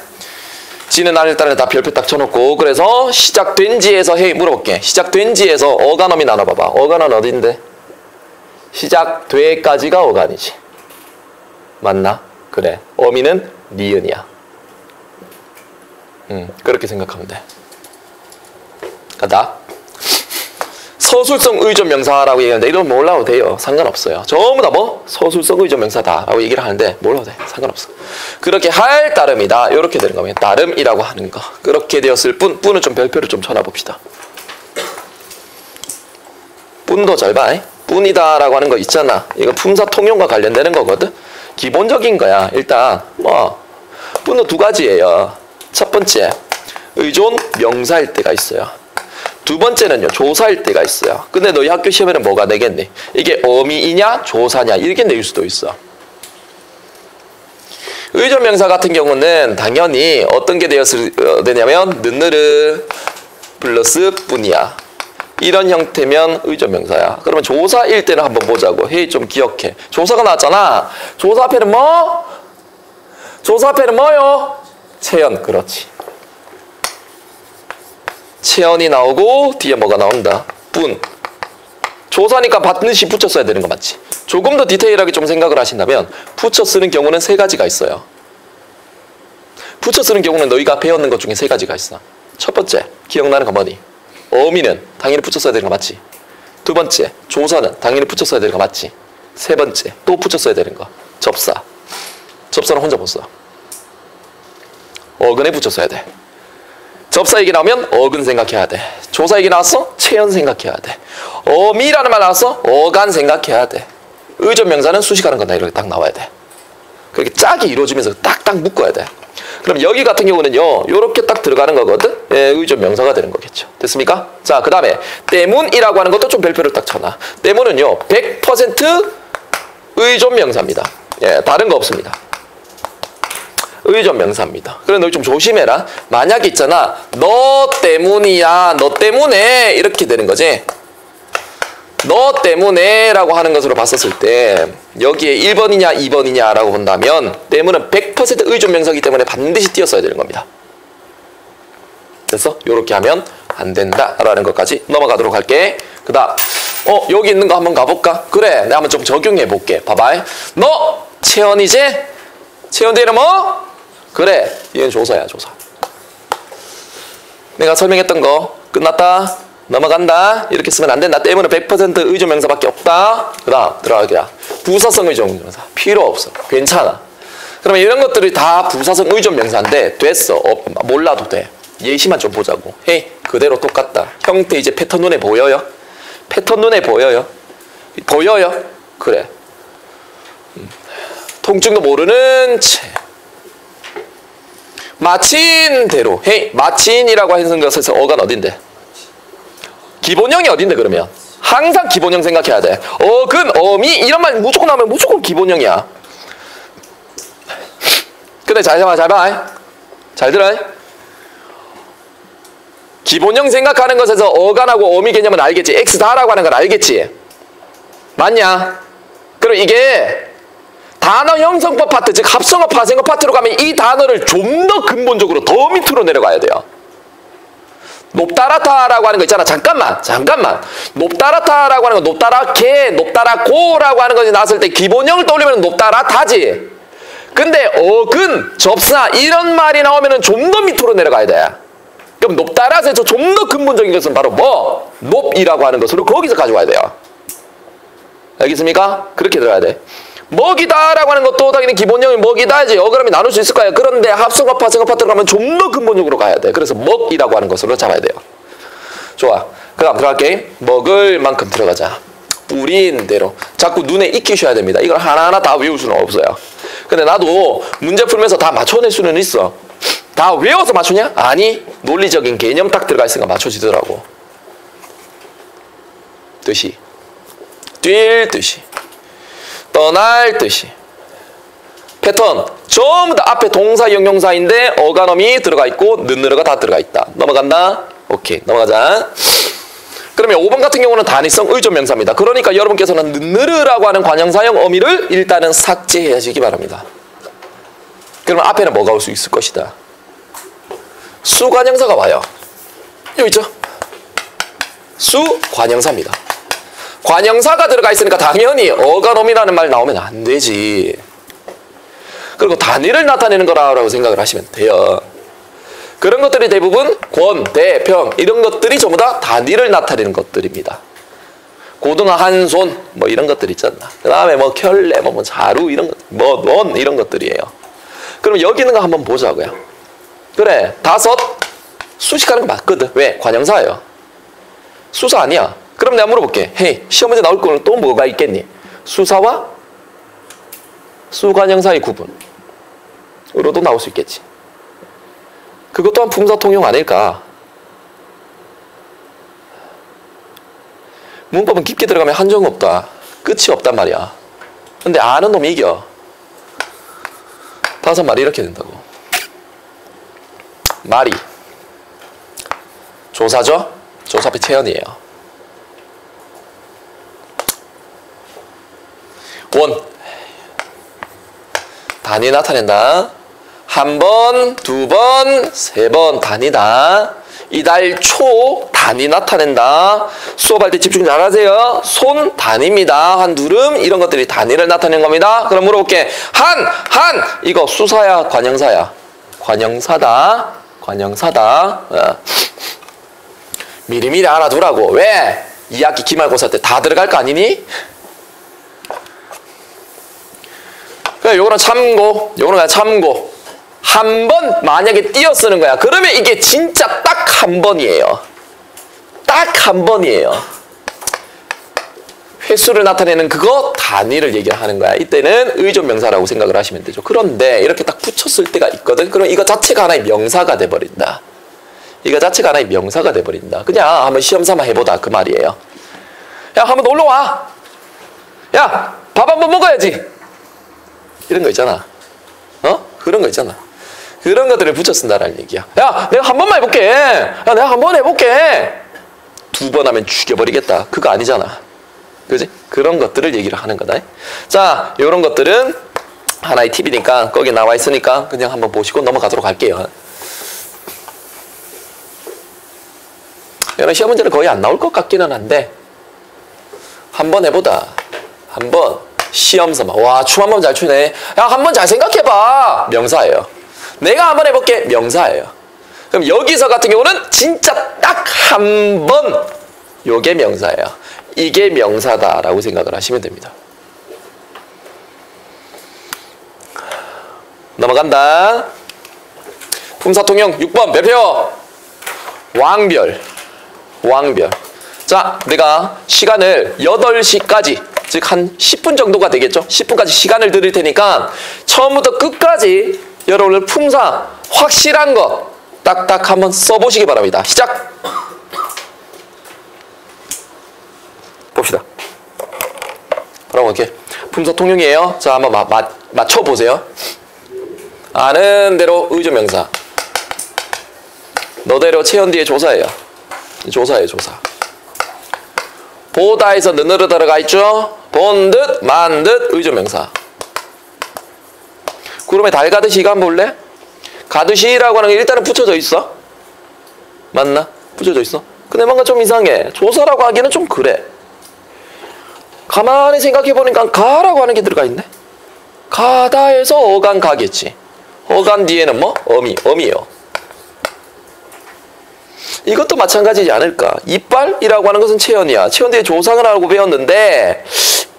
지는 날을 따라 다 별표 딱 쳐놓고 그래서 시작된지에서 물어볼게. 시작된지에서 어간어미 나눠봐봐. 어간은 어딘데? 시작돼까지가 어간이지. 맞나? 그래. 어미는 니은이야. 그렇게 생각하면 돼. 간다. 서술성 의존 명사라고 얘기하는데 이런 몰라도 돼요. 상관없어요. 전부 다 뭐? 서술성 의존 명사다라고 얘기를 하는데 몰라도 돼. 상관없어. 그렇게 할 따름이다. 이렇게 되는 거면 따름이라고 하는 거. 그렇게 되었을 뿐. 뿐은 좀 별표를 좀 쳐놔봅시다. 뿐도 잘 봐. 뿐이다라고 하는 거 있잖아. 이거 품사 통용과 관련되는 거거든. 기본적인 거야. 일단 뭐 뿐은 두 가지예요. 첫 번째 의존 명사일 때가 있어요. 두 번째는요 조사일 때가 있어요. 근데 너희 학교 시험에는 뭐가 내겠니? 이게 어미이냐 조사냐 이렇게 낼 수도 있어. 의존 명사 같은 경우는 당연히 어떤 게 되냐면 느느르 플러스 뿐이야. 이런 형태면 의존 명사야. 그러면 조사일 때는 한번 보자고. 헤이 좀 기억해. 조사가 나왔잖아. 조사 앞에는 뭐? 조사 앞에는 뭐요? 체연. 그렇지. 체연이 나오고 뒤에 뭐가 나온다? 뿐. 조사니까 받듯이 붙여 써야 되는 거 맞지? 조금 더 디테일하게 좀 생각을 하신다면 붙여 쓰는 경우는 세 가지가 있어요. 붙여 쓰는 경우는 너희가 배웠는 것 중에 세 가지가 있어. 첫 번째, 기억나는 거 뭐니? 어미는 당연히 붙여 써야 되는 거 맞지? 두 번째, 조사는 당연히 붙여 써야 되는 거 맞지? 세 번째, 또 붙여 써야 되는 거. 접사. 접사는 혼자 못 써. 어근에 붙여 써야 돼. 접사 얘기 나오면 어근 생각해야 돼. 조사 얘기 나왔어? 체연 생각해야 돼. 어미라는 말 나왔어? 어간 생각해야 돼. 의존 명사는 수식하는 거다. 이렇게 딱 나와야 돼. 그렇게 짝이 이루어지면서 딱딱 묶어야 돼. 그럼 여기 같은 경우는요. 이렇게 딱 들어가는 거거든. 예, 의존 명사가 되는 거겠죠. 됐습니까? 자, 그 다음에 때문이라고 하는 것도 좀 별표를 딱 쳐놔. 때문은요. 100% 의존 명사입니다. 예, 다른 거 없습니다. 의존 명사입니다. 그래 너희 좀 조심해라. 만약에 있잖아. 너 때문이야. 너 때문에 이렇게 되는 거지. 너 때문에 라고 하는 것으로 봤었을 때 여기에 1번이냐 2번이냐 라고 본다면 때문은 100% 의존 명사이기 때문에 반드시 띄었어야 되는 겁니다. 그래서 이렇게 하면 안 된다 라는 것까지 넘어가도록 할게. 그 다음 여기 있는 거 한번 가볼까? 그래 내가 한번 좀 적용해 볼게. 봐봐. 너 체연이지? 체연 뒤에는 뭐? 그래 얘는 조사야. 조사. 내가 설명했던 거 끝났다. 넘어간다. 이렇게 쓰면 안 된다. 때문에 100% 의존 명사밖에 없다. 그 다음 들어가기야. 부사성 의존 명사 필요 없어. 괜찮아. 그러면 이런 것들이 다 부사성 의존 명사인데 됐어. 몰라도 돼. 예시만 좀 보자고. 헤이 그대로 똑같다. 형태 이제 패턴 눈에 보여요? 패턴 눈에 보여요? 보여요? 그래. 통증도 모르는 채. 마친대로. 헤이 마친이라고 하는 것에서 어간 어딘데? 기본형이 어딘데 그러면? 항상 기본형 생각해야 돼. 어근, 어미 이런 말 무조건 하면 무조건 기본형이야. 근데 잘 봐, 잘 봐. 잘 들어. 기본형 생각하는 것에서 어간하고 어미 개념은 알겠지. X다라고 하는 걸 알겠지. 맞냐? 그럼 이게 단어 형성법 파트, 즉 합성어 파생어 파트로 가면 이 단어를 좀 더 근본적으로 더 밑으로 내려가야 돼요. 높다라타라고 하는 거 있잖아. 잠깐만. 높다라타라고 하는 거 높다라게, 높다라고라고 하는 것이 나왔을 때 기본형을 떠올리면 높다라타지. 근데 어근, 접사 이런 말이 나오면 좀 더 밑으로 내려가야 돼. 그럼 높다라에서 좀 더 근본적인 것은 바로 뭐? 높이라고 하는 것으로 거기서 가져와야 돼요. 알겠습니까? 그렇게 들어야 돼. 먹이다라고 하는 것도 당연히 기본형이 먹이다지. 어그럼이 나눌 수 있을 거예요. 그런데 합성어 파생어 파트로 가면 좀 더 근본적으로 가야 돼. 그래서 먹이라고 하는 것으로 잡아야 돼요. 좋아. 그 다음 들어갈게. 먹을 만큼 들어가자. 뿌린 대로. 자꾸 눈에 익히셔야 됩니다. 이걸 하나하나 다 외울 수는 없어요. 근데 나도 문제 풀면서 다 맞춰낼 수는 있어. 다 외워서 맞추냐? 아니. 논리적인 개념 딱 들어가 있으니까 맞춰지더라고. 뜻이. 뛸 듯이. 떠날 듯이. 패턴 전부 다 앞에 동사 형용사인데 어간어미 들어가 있고 느느르가 다 들어가 있다. 넘어간다. 오케이 넘어가자. 그러면 5번 같은 경우는 단위성 의존 명사입니다. 그러니까 여러분께서는 느느르라고 하는 관형사형 어미를 일단은 삭제해 주기 바랍니다. 그러면 앞에는 뭐가 올 수 있을 것이다. 수관형사가 와요. 여기 있죠? 수관형사입니다. 관형사가 들어가 있으니까 당연히 어간어미라는 말 나오면 안 되지. 그리고 단위를 나타내는 거라고 생각을 하시면 돼요. 그런 것들이 대부분 권, 대, 평 이런 것들이 전부 다 단위를 나타내는 것들입니다. 고등어 한 손 뭐 이런 것들 있잖아. 그 다음에 뭐 켤레, 뭐 자루 이런 것, 뭐 원 이런 것들이에요. 그럼 여기 있는 거 한번 보자고요. 그래, 다섯 수식하는 거 맞거든. 왜? 관형사예요. 수사 아니야. 그럼 내가 물어볼게. 헤이, 시험 문제 나올 거는 또 뭐가 있겠니? 수사와 수관형사의 구분으로도 나올 수 있겠지. 그것 또한 품사 통용 아닐까? 문법은 깊게 들어가면 한정 없다. 끝이 없단 말이야. 근데 아는 놈이 이겨. 다섯 마리 이렇게 된다고. 말이 조사죠? 조사표 체현이에요. 원 단위 나타낸다. 한 번, 두 번, 세 번 단위다. 이달 초 단위 나타낸다. 수업할 때 집중 잘하세요. 손 단위입니다. 한 두름 이런 것들이 단위를 나타내는 겁니다. 그럼 물어볼게. 한 이거 수사야 관형사야? 관형사다. 관형사다. 미리미리 알아두라고. 왜? 2학기 기말고사 때 다 들어갈 거 아니니? 그래, 요거는 참고, 요거는 그냥 참고. 한 번 만약에 띄어 쓰는 거야. 그러면 이게 진짜 딱 한 번이에요. 딱 한 번이에요. 횟수를 나타내는 그거 단위를 얘기하는 거야. 이때는 의존명사라고 생각을 하시면 되죠. 그런데 이렇게 딱 붙였을 때가 있거든. 그럼 이거 자체가 하나의 명사가 돼버린다. 이거 자체가 하나의 명사가 돼버린다. 그냥 한번 시험 삼아 해보다 그 말이에요. 야, 한번 놀러 와. 야, 밥 한번 먹어야지. 이런 거 있잖아. 어? 그런 거 있잖아. 그런 것들을 붙여 쓴다라는 얘기야. 야, 내가 한 번만 해볼게. 야, 내가 한 번 해볼게. 두 번 하면 죽여버리겠다. 그거 아니잖아. 그지? 그런 것들을 얘기를 하는 거다. 자, 이런 것들은 하나의 팁이니까 거기 나와 있으니까 그냥 한번 보시고 넘어가도록 할게요. 이런 시험 문제는 거의 안 나올 것 같기는 한데 한번 해보다. 한번 시험 삼아. 와, 춤 한 번 잘 추네. 야, 한 번 잘 생각해봐. 명사예요. 내가 한번 해볼게. 명사예요. 그럼 여기서 같은 경우는 진짜 딱 한 번. 요게 명사예요. 이게 명사다라고 생각을 하시면 됩니다. 넘어간다. 품사통용 6번 별표. 왕별. 왕별. 자, 내가 시간을 8시까지 즉 한 10분 정도가 되겠죠. 10분까지 시간을 드릴 테니까 처음부터 끝까지 여러분들 품사 확실한 거 딱딱 한번 써보시기 바랍니다. 시작! 봅시다. 바로 이렇게 품사 통용이에요. 자, 한번 맞춰보세요. 아는 대로 의존명사. 너대로 체현 뒤에 조사예요. 조사예요, 조사. 보다에서 는으로 들어가 있죠. 본 듯, 만 듯, 의존명사. 구름에 달 가듯이 이거 한번 볼래? 가듯이라고 하는 게 일단은 붙여져 있어. 맞나? 붙여져 있어. 근데 뭔가 좀 이상해. 조사라고 하기는 좀 그래. 가만히 생각해보니까 가라고 하는 게 들어가 있네. 가다에서 어간 가겠지. 어간 뒤에는 뭐? 어미예요. 이것도 마찬가지지 않을까. 이빨이라고 하는 것은 체현이야. 체현 뒤에 조상을 하고 배웠는데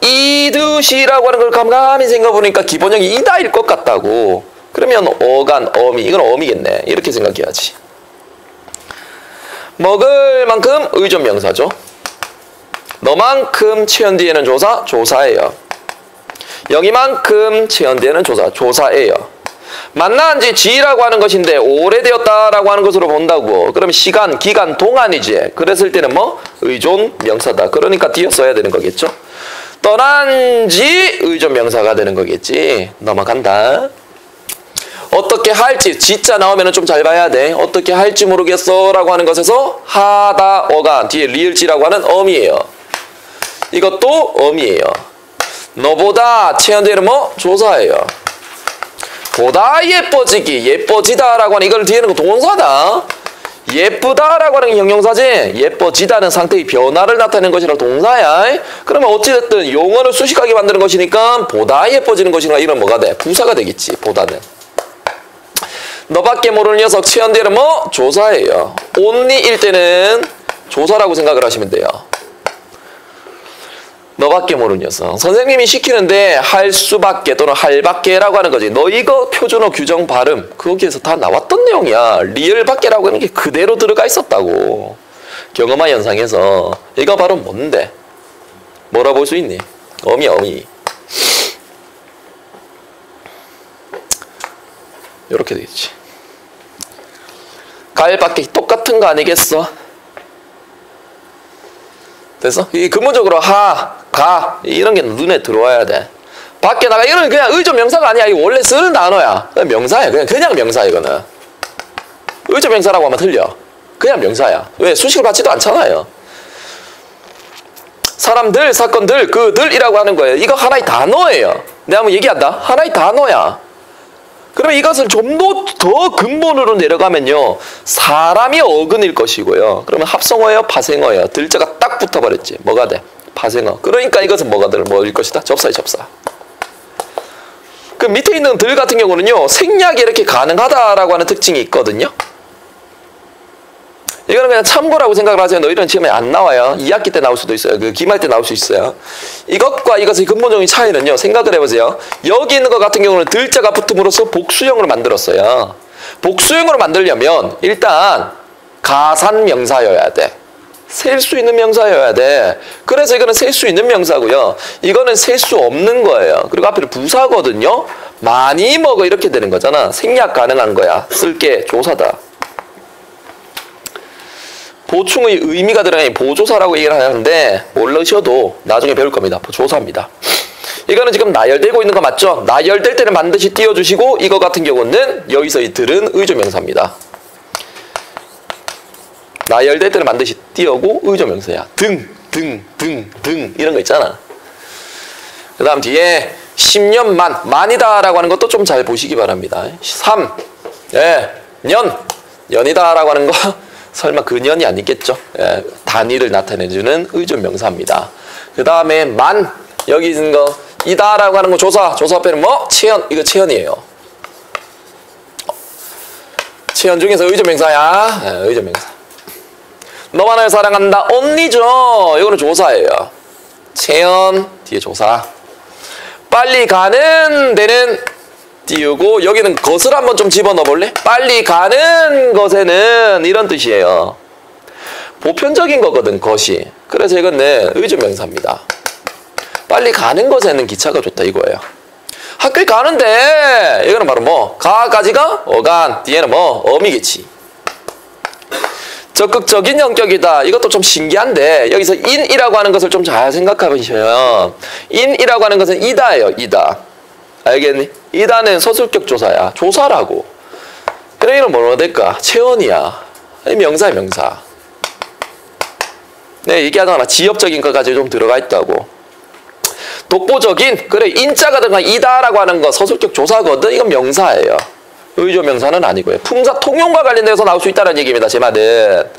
이듯이라고 하는 걸 가만히 생각해보니까 기본형이 이다일 것 같다고. 그러면 어간, 어미. 이건 어미겠네. 이렇게 생각해야지. 먹을 만큼 의존명사죠. 너만큼 체현 뒤에는 조사, 조사예요. 여기만큼 체현 뒤에는 조사, 조사예요. 만난 지 지라고 하는 것인데 오래되었다라고 하는 것으로 본다고. 그러면 시간, 기간, 동안이지. 그랬을 때는 뭐? 의존 명사다. 그러니까 뒤에 써야 되는 거겠죠. 떠난 지 의존 명사가 되는 거겠지. 넘어간다. 어떻게 할지 지자 나오면 좀 잘 봐야 돼. 어떻게 할지 모르겠어 라고 하는 것에서 하다, 어간 뒤에 리을지라고 하는 어미예요. 이것도 어미예요. 너보다 체현되는 뭐? 조사예요. 보다 예뻐지기, 예뻐지다라고 하는 이걸 뒤에는 거 동사다. 예쁘다라고 하는 게 형용사지. 예뻐지다는 상태의 변화를 나타내는 것이라 동사야. 그러면 어찌됐든 용어를 수식하게 만드는 것이니까 보다 예뻐지는 것이니까 이런 뭐가 돼? 부사가 되겠지. 보다는. 너밖에 모르는 녀석 채연 뒤에는 뭐? 조사예요. only일 때는 조사라고 생각을 하시면 돼요. 너밖에 모르는 녀석. 선생님이 시키는데 할 수밖에 또는 할밖에라고 하는 거지. 너 이거 표준어 규정 발음 거기에서 다 나왔던 내용이야. 리을밖에라고 하는 게 그대로 들어가 있었다고. 경험화 현상에서. 이거 바로 뭔데? 뭐라 볼 수 있니? 어미야 어미. 이렇게 되겠지. 가을밖에 똑같은 거 아니겠어? 됐어? 이 근본적으로 하, 가 이런 게 눈에 들어와야 돼. 밖에 나가 이거는 그냥 의조 명사가 아니야. 이거 원래 쓰는 단어야. 그냥 명사야. 그냥 명사 이거는. 의조 명사라고 하면 틀려. 그냥 명사야. 왜? 수식을 받지도 않잖아요. 사람들, 사건들, 그들이라고 하는 거예요. 이거 하나의 단어예요. 내가 한번 얘기한다. 하나의 단어야. 그러면 이것을 좀 더 근본으로 내려가면요. 사람이 어근일 것이고요. 그러면 합성어예요? 파생어예요? 들자가 딱 붙어버렸지. 뭐가 돼? 파생어. 그러니까 이것은 뭐가 뭐일 것이다? 접사의 접사. 그 밑에 있는 들 같은 경우는요. 생략이 이렇게 가능하다라고 하는 특징이 있거든요. 이거는 그냥 참고라고 생각을 하세요. 너희들은 지금 안 나와요. 2학기 때 나올 수도 있어요. 그 기말 때 나올 수 있어요. 이것과 이것의 근본적인 차이는요. 생각을 해보세요. 여기 있는 것 같은 경우는 들자가 붙음으로써 복수형으로 만들었어요. 복수형으로 만들려면 일단 가산명사여야 돼. 셀 수 있는 명사여야 돼. 그래서 이거는 셀 수 있는 명사고요. 이거는 셀 수 없는 거예요. 그리고 앞에 부사거든요. 많이 먹어 이렇게 되는 거잖아. 생략 가능한 거야. 쓸게 조사다. 보충의 의미가 들어가니 보조사라고 얘기를 하는데 모르셔도 나중에 배울 겁니다. 조사입니다. 이거는 지금 나열되고 있는 거 맞죠? 나열될 때는 반드시 띄워주시고 이거 같은 경우는 여기서 이 들은 의조명사입니다. 나열될 때는 반드시 띄우고 의조명사야. 등 이런 거 있잖아. 그 다음 뒤에 10년만 만이다 라고 하는 것도 좀 잘 보시기 바랍니다. 3 년이다 라고 하는 거 설마 그 년이 아니겠죠? 예, 단위를 나타내주는 의존명사입니다. 그 다음에 만 여기 있는 거 이다라고 하는 거 조사 앞에는 뭐? 채연 이거 채연이에요. 채연 중에서 의존명사야. 예, 의존명사. 너만을 사랑한다 언니죠. 이거는 조사예요. 채연 뒤에 조사. 빨리 가는 데는 띄우고 여기는 것을 한번 좀 집어넣어 볼래? 빨리 가는 것에는 이런 뜻이에요. 보편적인 거거든 것이. 그래서 이건 내 의존명사입니다. 빨리 가는 것에는 기차가 좋다 이거예요. 학교에 가는데 이거는 바로 뭐? 가까지가 어간 뒤에는 뭐? 어미겠지. 적극적인 성격이다. 이것도 좀 신기한데 여기서 in이라고 하는 것을 좀 잘 생각해 보시면 in이라고 하는 것은 이다예요. 이다. 알겠니? 이다는 서술격 조사야. 조사라고. 그래 이건 뭐로 될까? 채원이야. 명사야 명사. 네, 얘기하잖아. 지역적인 것까지 좀 들어가 있다고. 독보적인 그래 인자가 들어간 이다라고 하는 거 서술격 조사거든. 이건 명사예요. 의조명사는 아니고요. 품사 통용과 관련돼서 나올 수 있다는 얘기입니다. 제 말은.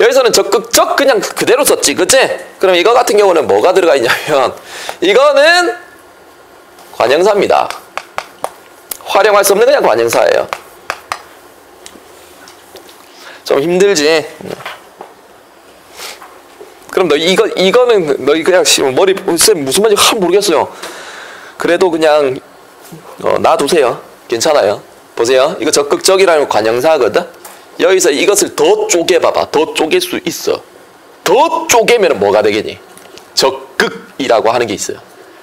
여기서는 적극적 그냥 그대로 썼지. 그치? 그럼 이거 같은 경우는 뭐가 들어가 있냐면 이거는 관형사입니다. 활용할 수 없는 그냥 관형사예요. 좀 힘들지? 그럼 너 이거는 너희 그냥 머리 쌤 무슨 말인지 모르겠어요. 그래도 그냥 놔두세요. 괜찮아요. 보세요. 이거 적극적이라는 관형사거든. 여기서 이것을 더 쪼개봐봐. 더 쪼갤 수 있어. 더 쪼개면 뭐가 되겠니? 적극이라고 하는 게 있어요.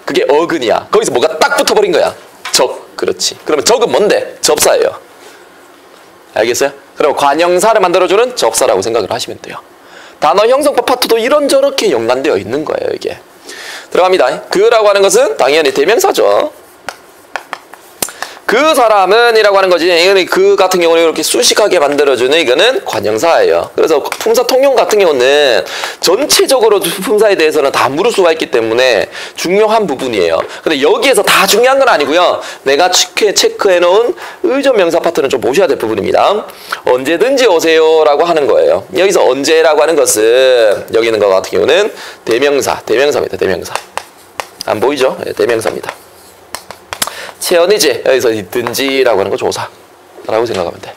그게 어근이야. 거기서 뭐가 딱 붙어버린 거야. 적. 그렇지. 그러면 적은 뭔데? 접사예요. 알겠어요? 그럼 관형사를 만들어주는 접사라고 생각을 하시면 돼요. 단어 형성법 파트도 이런저렇게 연관되어 있는 거예요. 이게. 들어갑니다. 그라고 하는 것은 당연히 대명사죠. 그 사람은 이라고 하는 거지. 이거는 그 같은 경우는 이렇게 수식하게 만들어주는 이거는 관형사예요. 그래서 품사 통용 같은 경우는 전체적으로 품사에 대해서는 다 물을 수가 있기 때문에 중요한 부분이에요. 근데 여기에서 다 중요한 건 아니고요. 내가 체크해 놓은 의존 명사 파트는 좀 보셔야 될 부분입니다. 언제든지 오세요라고 하는 거예요. 여기서 언제라고 하는 것은 여기 있는 것 같은 경우는 대명사입니다. 대명사. 안 보이죠? 네, 대명사입니다. 채연이지 여기서 있든지라고 하는 거 조사라고 생각하면 돼.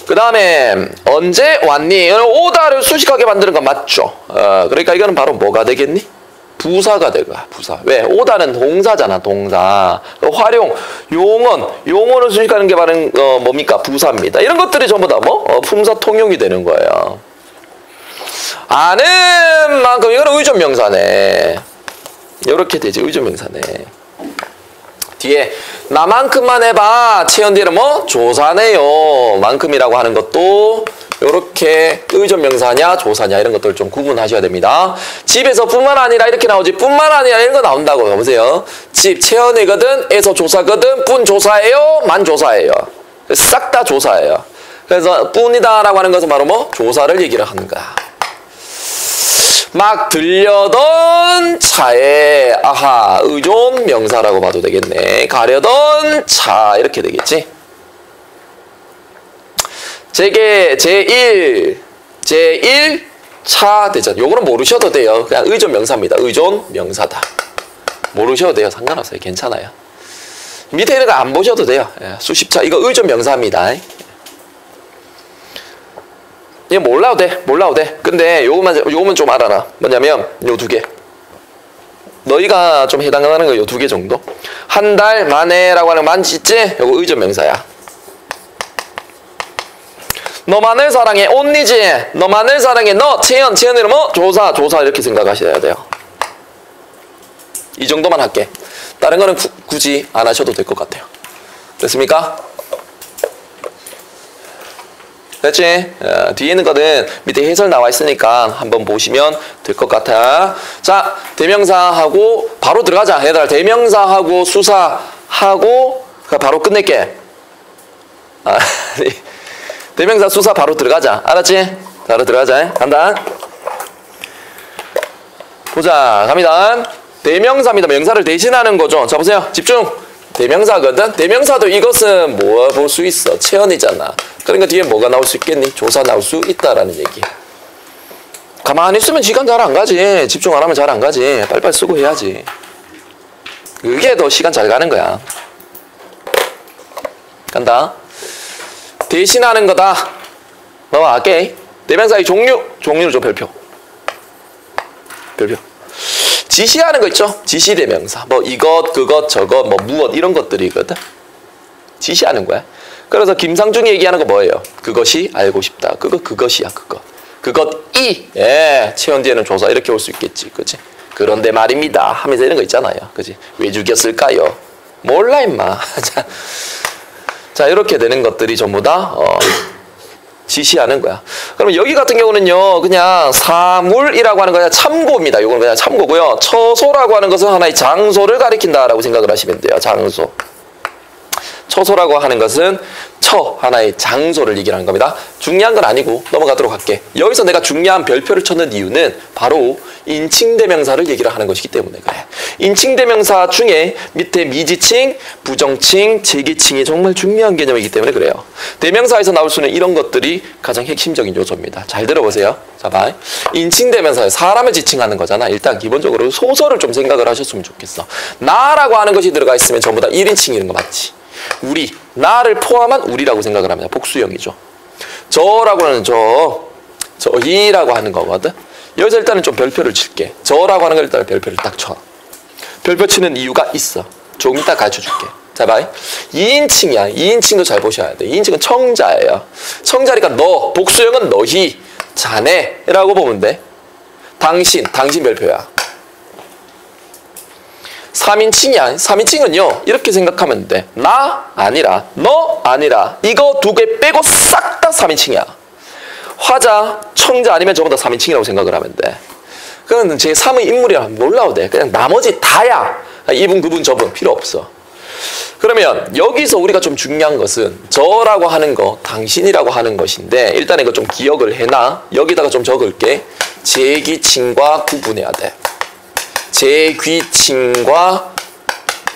그 다음에 언제 왔니? 오다를 수식하게 만드는 건 맞죠. 그러니까 이거는 바로 뭐가 되겠니? 부사가 되가. 부사. 왜? 오다는 동사잖아. 동사. 활용, 용어를 수식하는 게 바로 뭡니까? 부사입니다. 이런 것들이 전부 다 품사 통용이 되는 거예요. 아는 만큼 이거는 의존 명사네. 이렇게 되지. 의존 명사네. 뒤에 나만큼만 해봐. 채연 뒤에는 조사네요. 만큼이라고 하는 것도 이렇게 의존 명사냐 조사냐 이런 것들을 좀 구분하셔야 됩니다. 집에서 뿐만 아니라 이렇게 나오지 뿐만 아니라 이런 거 나온다고. 보세요. 집 채연이거든. 에서 조사거든. 뿐 조사예요. 만 조사예요. 싹 다 조사예요. 그래서 뿐이다라고 하는 것은 바로 조사를 얘기를 하는 거야. 막 들려던 차에 아하 의존 명사라고 봐도 되겠네. 가려던 차 이렇게 되겠지. 제게 제1차 대전 요거는 모르셔도 돼요. 그냥 의존 명사입니다. 의존 명사다. 모르셔도 돼요. 상관없어요. 괜찮아요. 밑에 있는 거 안 보셔도 돼요. 수십차 이거 의존 명사입니다. 얘 몰라도 돼. 근데 요거만 좀 알아라. 뭐냐면 요 두 개. 너희가 좀 해당하는 거 요 두 개 정도. 한 달 만에라고 하는 만지지? 요거 의존 명사야. 너만을 사랑해 온니지. 너만을 사랑해 너 채연이는 조사 이렇게 생각하셔야 돼요. 이 정도만 할게. 다른 거는 굳이 안 하셔도 될 것 같아요. 됐습니까? 됐지? 뒤에 있는 거는 밑에 해설 나와 있으니까 한번 보시면 될 것 같아. 자, 대명사하고 바로 들어가자. 얘들아, 대명사하고 수사하고 바로 끝낼게. 대명사 수사 바로 들어가자. 알았지? 바로 들어가자. 간다. 보자. 갑니다. 대명사입니다. 명사를 대신하는 거죠. 자, 보세요. 집중. 대명사거든? 대명사도 이것은 뭐 볼 수 있어? 채연이잖아. 그러니까 뒤에 뭐가 나올 수 있겠니? 조사 나올 수 있다라는 얘기. 가만히 있으면 시간 잘 안 가지. 집중 안 하면 잘 안 가지. 빨리빨리 쓰고 해야지. 그게 더 시간 잘 가는 거야. 간다. 대신하는 거다. 넘어갈게. 대명사의 종류를 좀 별표. 지시하는 거 있죠? 지시대명사. 이것, 그것, 저것, 무엇 이런 것들이거든. 지시하는 거야. 그래서 김상중이 얘기하는 거 뭐예요? 그것이 알고 싶다. 그것이야, 그것. 그것이. 채연 뒤에는 조사 이렇게 올 수 있겠지. 그치? 그런데 말입니다. 하면서 이런 거 있잖아요. 그치? 왜 죽였을까요? 몰라, 임마. 자, 이렇게 되는 것들이 전부 다, 지시하는 거야. 그러면 여기 같은 경우는요, 그냥 사물이라고 하는 거야 참고입니다. 이건 그냥 참고고요. 처소라고 하는 것은 하나의 장소를 가리킨다라고 생각을 하시면 돼요. 장소. 처소라고 하는 것은 하나의 장소를 얘기하는 겁니다. 중요한 건 아니고 넘어가도록 할게. 여기서 내가 중요한 별표를 쳤는 이유는 바로 인칭대명사를 얘기를 하는 것이기 때문에 그래. 인칭대명사 중에 밑에 미지칭, 부정칭, 제기칭이 정말 중요한 개념이기 때문에 그래요. 대명사에서 나올 수 있는 이런 것들이 가장 핵심적인 요소입니다. 잘 들어보세요. 자, 봐. 인칭대명사에 사람을 지칭하는 거잖아. 일단 기본적으로 소설을 좀 생각을 하셨으면 좋겠어. 나라고 하는 것이 들어가 있으면 전부 다 1인칭 이런 거 맞지? 우리, 나를 포함한 우리라고 생각을 합니다. 복수형이죠. 저라고 하는 저희라고 하는 거거든. 여기서 일단은 좀 별표를 칠게. 저라고 하는 걸 일단 별표를 딱 쳐. 별표 치는 이유가 있어. 조금 이따 가르쳐 줄게. 자, 봐. 2인칭이야. 2인칭도 잘 보셔야 돼. 2인칭은 청자예요. 청자니까 너, 복수형은 너희, 자네라고 보면 돼. 당신 별표야. 3인칭이야. 3인칭은요, 이렇게 생각하면 돼. 나 아니라, 너 아니라, 이거 두 개 빼고 싹 다 3인칭이야. 화자, 청자 아니면 전부 다 3인칭이라고 생각을 하면 돼. 그건 제3의 인물이라 몰라도 돼. 그냥 나머지 다야. 이분, 그분, 저분 필요 없어. 그러면 여기서 우리가 좀 중요한 것은 저라고 하는 거, 당신이라고 하는 것인데 일단 이거 좀 기억을 해놔. 여기다가 좀 적을게. 제기칭과 구분해야 돼. 제귀칭과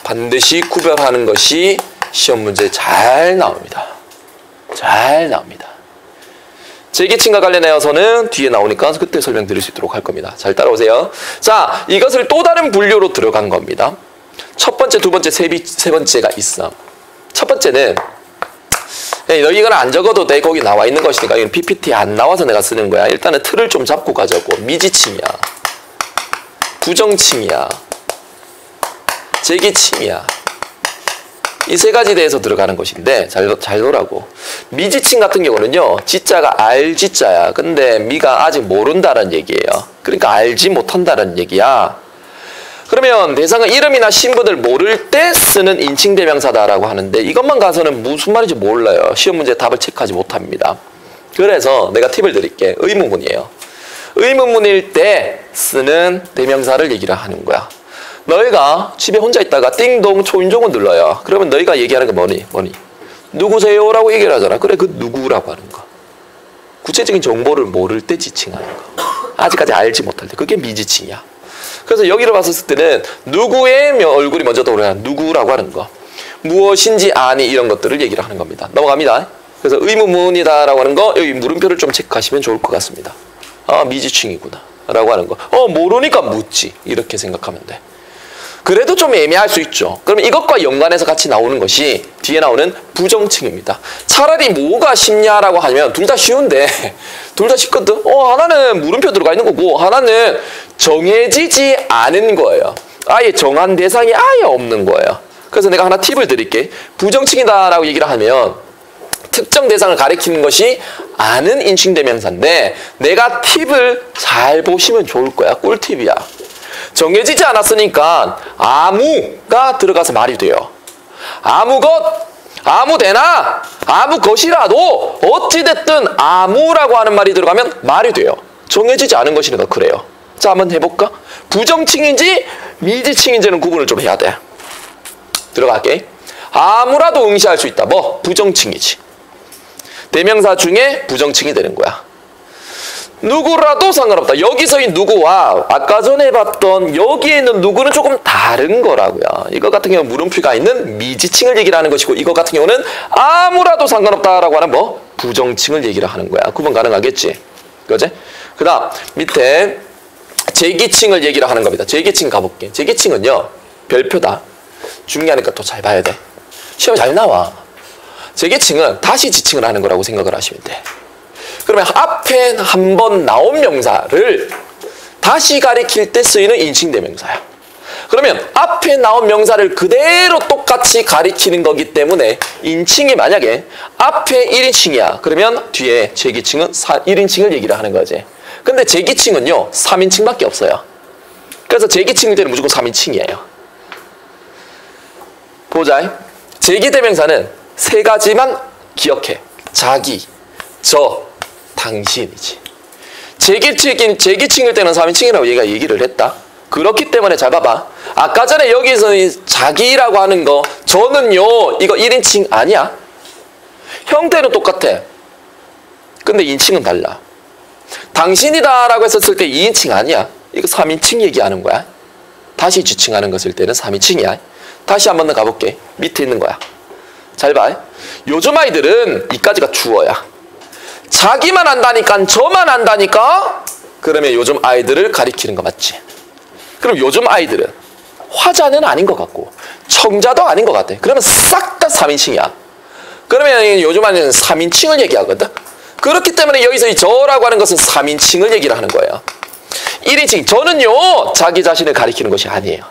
반드시 구별하는 것이 시험 문제에 잘 나옵니다. 잘 나옵니다. 제기칭과 관련하여서는 뒤에 나오니까 그때 설명드릴 수 있도록 할 겁니다. 잘 따라오세요. 자, 이것을 또 다른 분류로 들어간 겁니다. 첫 번째, 두 번째, 세 번째가 있어. 첫 번째는 너희 이건 안 적어도 돼. 거기 나와 있는 것이니까 이건 PPT 안 나와서 내가 쓰는 거야. 일단은 틀을 좀 잡고 가자고. 미지칭이야. 부정칭이야. 제기칭이야. 이 세 가지 대해서 들어가는 것인데 잘 보라고. 미지칭 같은 경우는요. 지자가 알지자야. 근데 미가 아직 모른다는 얘기예요. 그러니까 알지 못한다는 얘기야. 그러면 대상은 이름이나 신분을 모를 때 쓰는 인칭대명사다라고 하는데 이것만 가서는 무슨 말인지 몰라요. 시험 문제 답을 체크하지 못합니다. 그래서 내가 팁을 드릴게. 의문문이에요. 의문문일 때 쓰는 대명사를 얘기를 하는 거야. 너희가 집에 혼자 있다가 띵동 초인종을 눌러요. 그러면 너희가 얘기하는 게 뭐니? 누구세요? 라고 얘기를 하잖아. 그래, 그 누구라고 하는 거. 구체적인 정보를 모를 때 지칭하는 거. 아직까지 알지 못할 때. 그게 미지칭이야. 그래서 여기를 봤을 때는 누구의 얼굴이 먼저 떠오르냐. 누구라고 하는 거. 무엇인지 아니 이런 것들을 얘기를 하는 겁니다. 넘어갑니다. 그래서 의문문이다라고 하는 거 여기 물음표를 좀 체크하시면 좋을 것 같습니다. 아, 미지칭이구나 라고 하는 거. 모르니까 묻지. 이렇게 생각하면 돼. 그래도 좀 애매할 수 있죠. 그러면 이것과 연관해서 같이 나오는 것이 뒤에 나오는 부정칭입니다. 차라리 뭐가 쉽냐라고 하면 둘 다 쉬운데 둘 다 쉽거든. 하나는 물음표 들어가 있는 거고 하나는 정해지지 않은 거예요. 아예 정한 대상이 아예 없는 거예요. 그래서 내가 하나 팁을 드릴게. 부정칭이다라고 얘기를 하면 특정 대상을 가리키는 것이 아는 인칭대명사인데 내가 팁을 잘 보시면 좋을 거야. 꿀팁이야. 정해지지 않았으니까 아무가 들어가서 말이 돼요. 아무 것, 아무 데나, 아무 것이라도 어찌됐든 아무라고 하는 말이 들어가면 말이 돼요. 정해지지 않은 것이니까 그래요. 자, 한번 해볼까? 부정칭인지 미지칭인지는 구분을 좀 해야 돼. 들어갈게. 아무라도 응시할 수 있다. 뭐? 부정칭이지. 대명사 중에 부정칭이 되는 거야. 누구라도 상관없다. 여기서 이 누구와 아까 전에 봤던 여기에 있는 누구는 조금 다른 거라고요. 이거 같은 경우는 물음표가 있는 미지칭을 얘기를 하는 것이고 이거 같은 경우는 아무라도 상관없다라고 하는 뭐 부정칭을 얘기를 하는 거야. 구분 가능하겠지? 그지? 그 다음 밑에 제기칭을 얘기를 하는 겁니다. 제기칭 가볼게. 제기칭은요. 별표다. 중요하니까 또 잘 봐야 돼. 시험에 잘 나와. 제기칭은 다시 지칭을 하는 거라고 생각을 하시면 돼. 그러면 앞에 한번 나온 명사를 다시 가리킬 때 쓰이는 인칭대명사야. 그러면 앞에 나온 명사를 그대로 똑같이 가리키는 거기 때문에 인칭이 만약에 앞에 1인칭이야. 그러면 뒤에 제기칭은 1인칭을 얘기를 하는 거지. 근데 제기칭은요. 3인칭밖에 없어요. 그래서 제기칭일 때는 무조건 3인칭이에요. 보자. 제기대명사는 세 가지만 기억해. 자기, 저, 당신이지. 제기칭일 때는 3인칭이라고 얘가 얘기를 했다. 그렇기 때문에 잘 봐봐. 아까 전에 여기서 자기라고 하는 거 저는요 이거 1인칭 아니야. 형태는 똑같아. 근데 인칭은 달라. 당신이다 라고 했었을 때 2인칭 아니야. 이거 3인칭 얘기하는 거야. 다시 지칭하는 거 쓸 때는 3인칭이야. 다시 한 번 더 가볼게. 밑에 있는 거야. 잘 봐. 요즘 아이들은 이까지가 주어야. 자기만 안다니까 저만 안다니까 그러면 요즘 아이들을 가리키는 거 맞지? 그럼 요즘 아이들은 화자는 아닌 것 같고 청자도 아닌 것 같아. 그러면 싹 다 3인칭이야. 그러면 요즘 아이는 3인칭을 얘기하거든. 그렇기 때문에 여기서 이 저라고 하는 것은 3인칭을 얘기를 하는 거예요. 1인칭 저는요 자기 자신을 가리키는 것이 아니에요.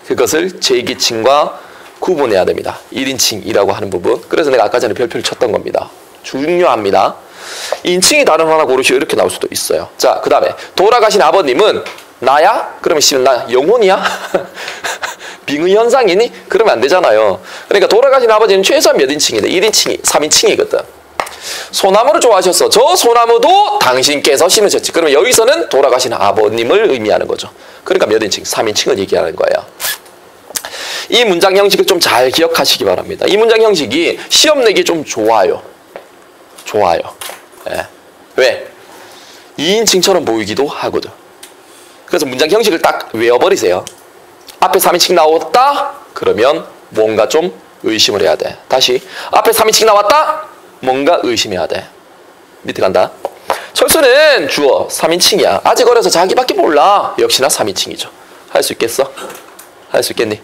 그것을 제기칭과 구분해야 됩니다. 1인칭이라고 하는 부분. 그래서 내가 아까 전에 별표를 쳤던 겁니다. 중요합니다. 인칭이 다른 하나 고르시오 이렇게 나올 수도 있어요. 자, 그 다음에 돌아가신 아버님은 나야? 그러면 씨는 나 영혼이야? 빙의현상이니? 그러면 안 되잖아요. 그러니까 돌아가신 아버지는 최소한 몇 인칭이다? 1인칭이 3인칭이거든. 소나무를 좋아하셨어. 저 소나무도 당신께서 심으셨지. 그러면 여기서는 돌아가신 아버님을 의미하는 거죠. 그러니까 몇 인칭? 3인칭을 얘기하는 거예요. 이 문장 형식을 좀 잘 기억하시기 바랍니다. 이 문장 형식이 시험 내기 좀 좋아요. 좋아요. 예. 왜? 2인칭처럼 보이기도 하거든. 그래서 문장 형식을 딱 외워버리세요. 앞에 3인칭 나왔다? 그러면 뭔가 좀 의심을 해야 돼. 다시 앞에 3인칭 나왔다? 뭔가 의심해야 돼. 밑에 간다. 철수는 주어 3인칭이야. 아직 어려서 자기밖에 몰라. 역시나 3인칭이죠. 할 수 있겠어? 할 수 있겠니?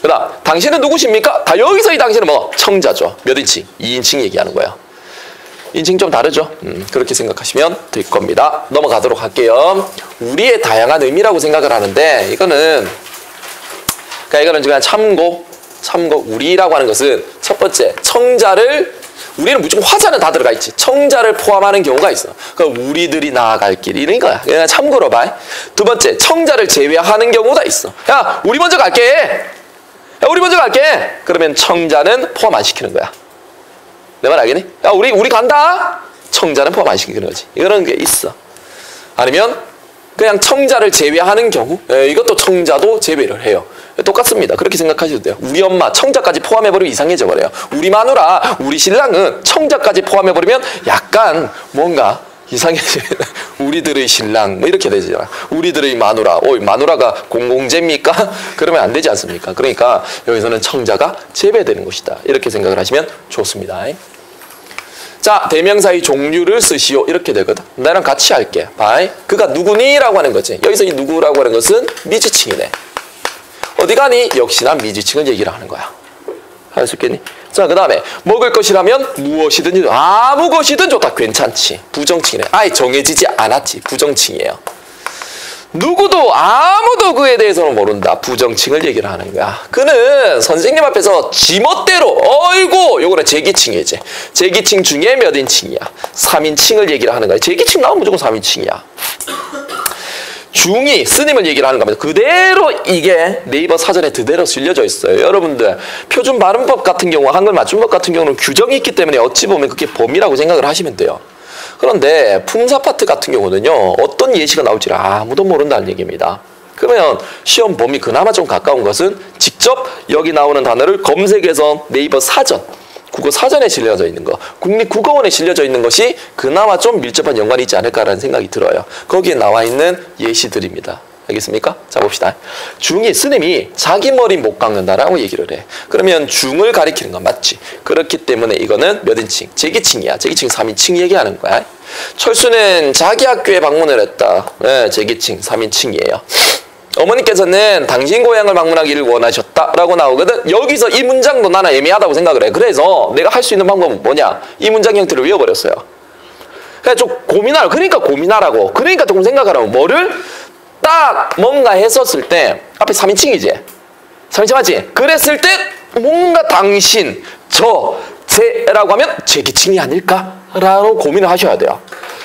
그 다음 당신은 누구십니까? 다 여기서 이 당신은 뭐? 청자죠. 몇 인칭? 2인칭 얘기하는 거야. 인칭 좀 다르죠? 그렇게 생각하시면 될 겁니다. 넘어가도록 할게요. 우리의 다양한 의미라고 생각을 하는데 이거는 그냥 참고 우리라고 하는 것은 첫 번째 청자를 우리는 무조건 화자는 다 들어가 있지. 청자를 포함하는 경우가 있어. 그러니까 우리들이 나아갈 길 이런 거야. 그냥 참고로 봐. 두 번째 청자를 제외하는 경우가 있어. 야 우리 먼저 갈게. 야 우리 먼저 갈게. 그러면 청자는 포함 안 시키는 거야. 내 말 알겠니? 야 우리 간다. 청자는 포함 안 시키는 거지. 이런 게 있어. 아니면 그냥 청자를 제외하는 경우 이것도 청자도 제외를 해요. 똑같습니다. 그렇게 생각하셔도 돼요. 우리 엄마 청자까지 포함해버리면 이상해져 버려요. 우리 마누라 우리 신랑은 청자까지 포함해버리면 약간 뭔가 이상해져. 우리들의 신랑 뭐 이렇게 되잖아. 우리들의 마누라. 마누라가 공공재입니까? 그러면 안 되지 않습니까? 그러니까 여기서는 청자가 제외되는 것이다. 이렇게 생각을 하시면 좋습니다. 자, 대명사의 종류를 쓰시오. 이렇게 되거든. 나랑 같이 할게. 바이. 그가 누구니? 라고 하는 거지. 여기서 이 누구라고 하는 것은 미지칭이네. 어디 가니? 역시나 미지칭을 얘기를 하는 거야. 할 수 있겠니? 자, 그 다음에 먹을 것이라면 무엇이든 아무 것이든 좋다. 괜찮지. 부정칭이네. 아예 정해지지 않았지. 부정칭이에요. 누구도 아무도 그에 대해서는 모른다. 부정칭을 얘기를 하는 거야. 그는 선생님 앞에서 지멋대로 어이구 요거는 제기칭이지. 제기칭 중에 몇 인칭이야. 3인칭을 얘기를 하는 거야. 제기칭 나오면 무조건 3인칭이야. 중이 스님을 얘기를 하는 겁니다. 그대로 이게 네이버 사전에 그대로 실려져 있어요. 여러분들 표준 발음법 같은 경우 한글 맞춤법 같은 경우는 규정이 있기 때문에 어찌 보면 그게 범위라고 생각을 하시면 돼요. 그런데 품사 파트 같은 경우는요. 어떤 예시가 나올지를 아무도 모른다는 얘기입니다. 그러면 시험 범위 그나마 좀 가까운 것은 직접 여기 나오는 단어를 검색해서 네이버 사전 국어 사전에 실려져 있는 거, 국립국어원에 실려져 있는 것이 그나마 좀 밀접한 연관이 있지 않을까라는 생각이 들어요. 거기에 나와 있는 예시들입니다. 알겠습니까? 자 봅시다. 중이 스님이 자기 머리 못 깎는다라고 얘기를 해. 그러면 중을 가리키는 건 맞지. 그렇기 때문에 이거는 몇 인칭? 제기칭이야. 제기칭 3인칭 얘기하는 거야. 철수는 자기 학교에 방문을 했다. 네, 제기칭 3인칭이에요. 어머니께서는 당신 고향을 방문하기를 원하셨다라고 나오거든. 여기서 이 문장도 나는 애매하다고 생각을 해. 그래서 내가 할 수 있는 방법은 뭐냐? 이 문장 형태를 외워버렸어요. 그러니까 좀 고민하라고. 그러니까 고민하라고. 그러니까 조금 생각하라고. 뭐를? 딱 뭔가 했었을 때 앞에 3인칭이지. 3인칭 맞지? 그랬을 때 뭔가 당신, 저, 쟤라고 하면 제기칭이 아닐까라고 고민을 하셔야 돼요.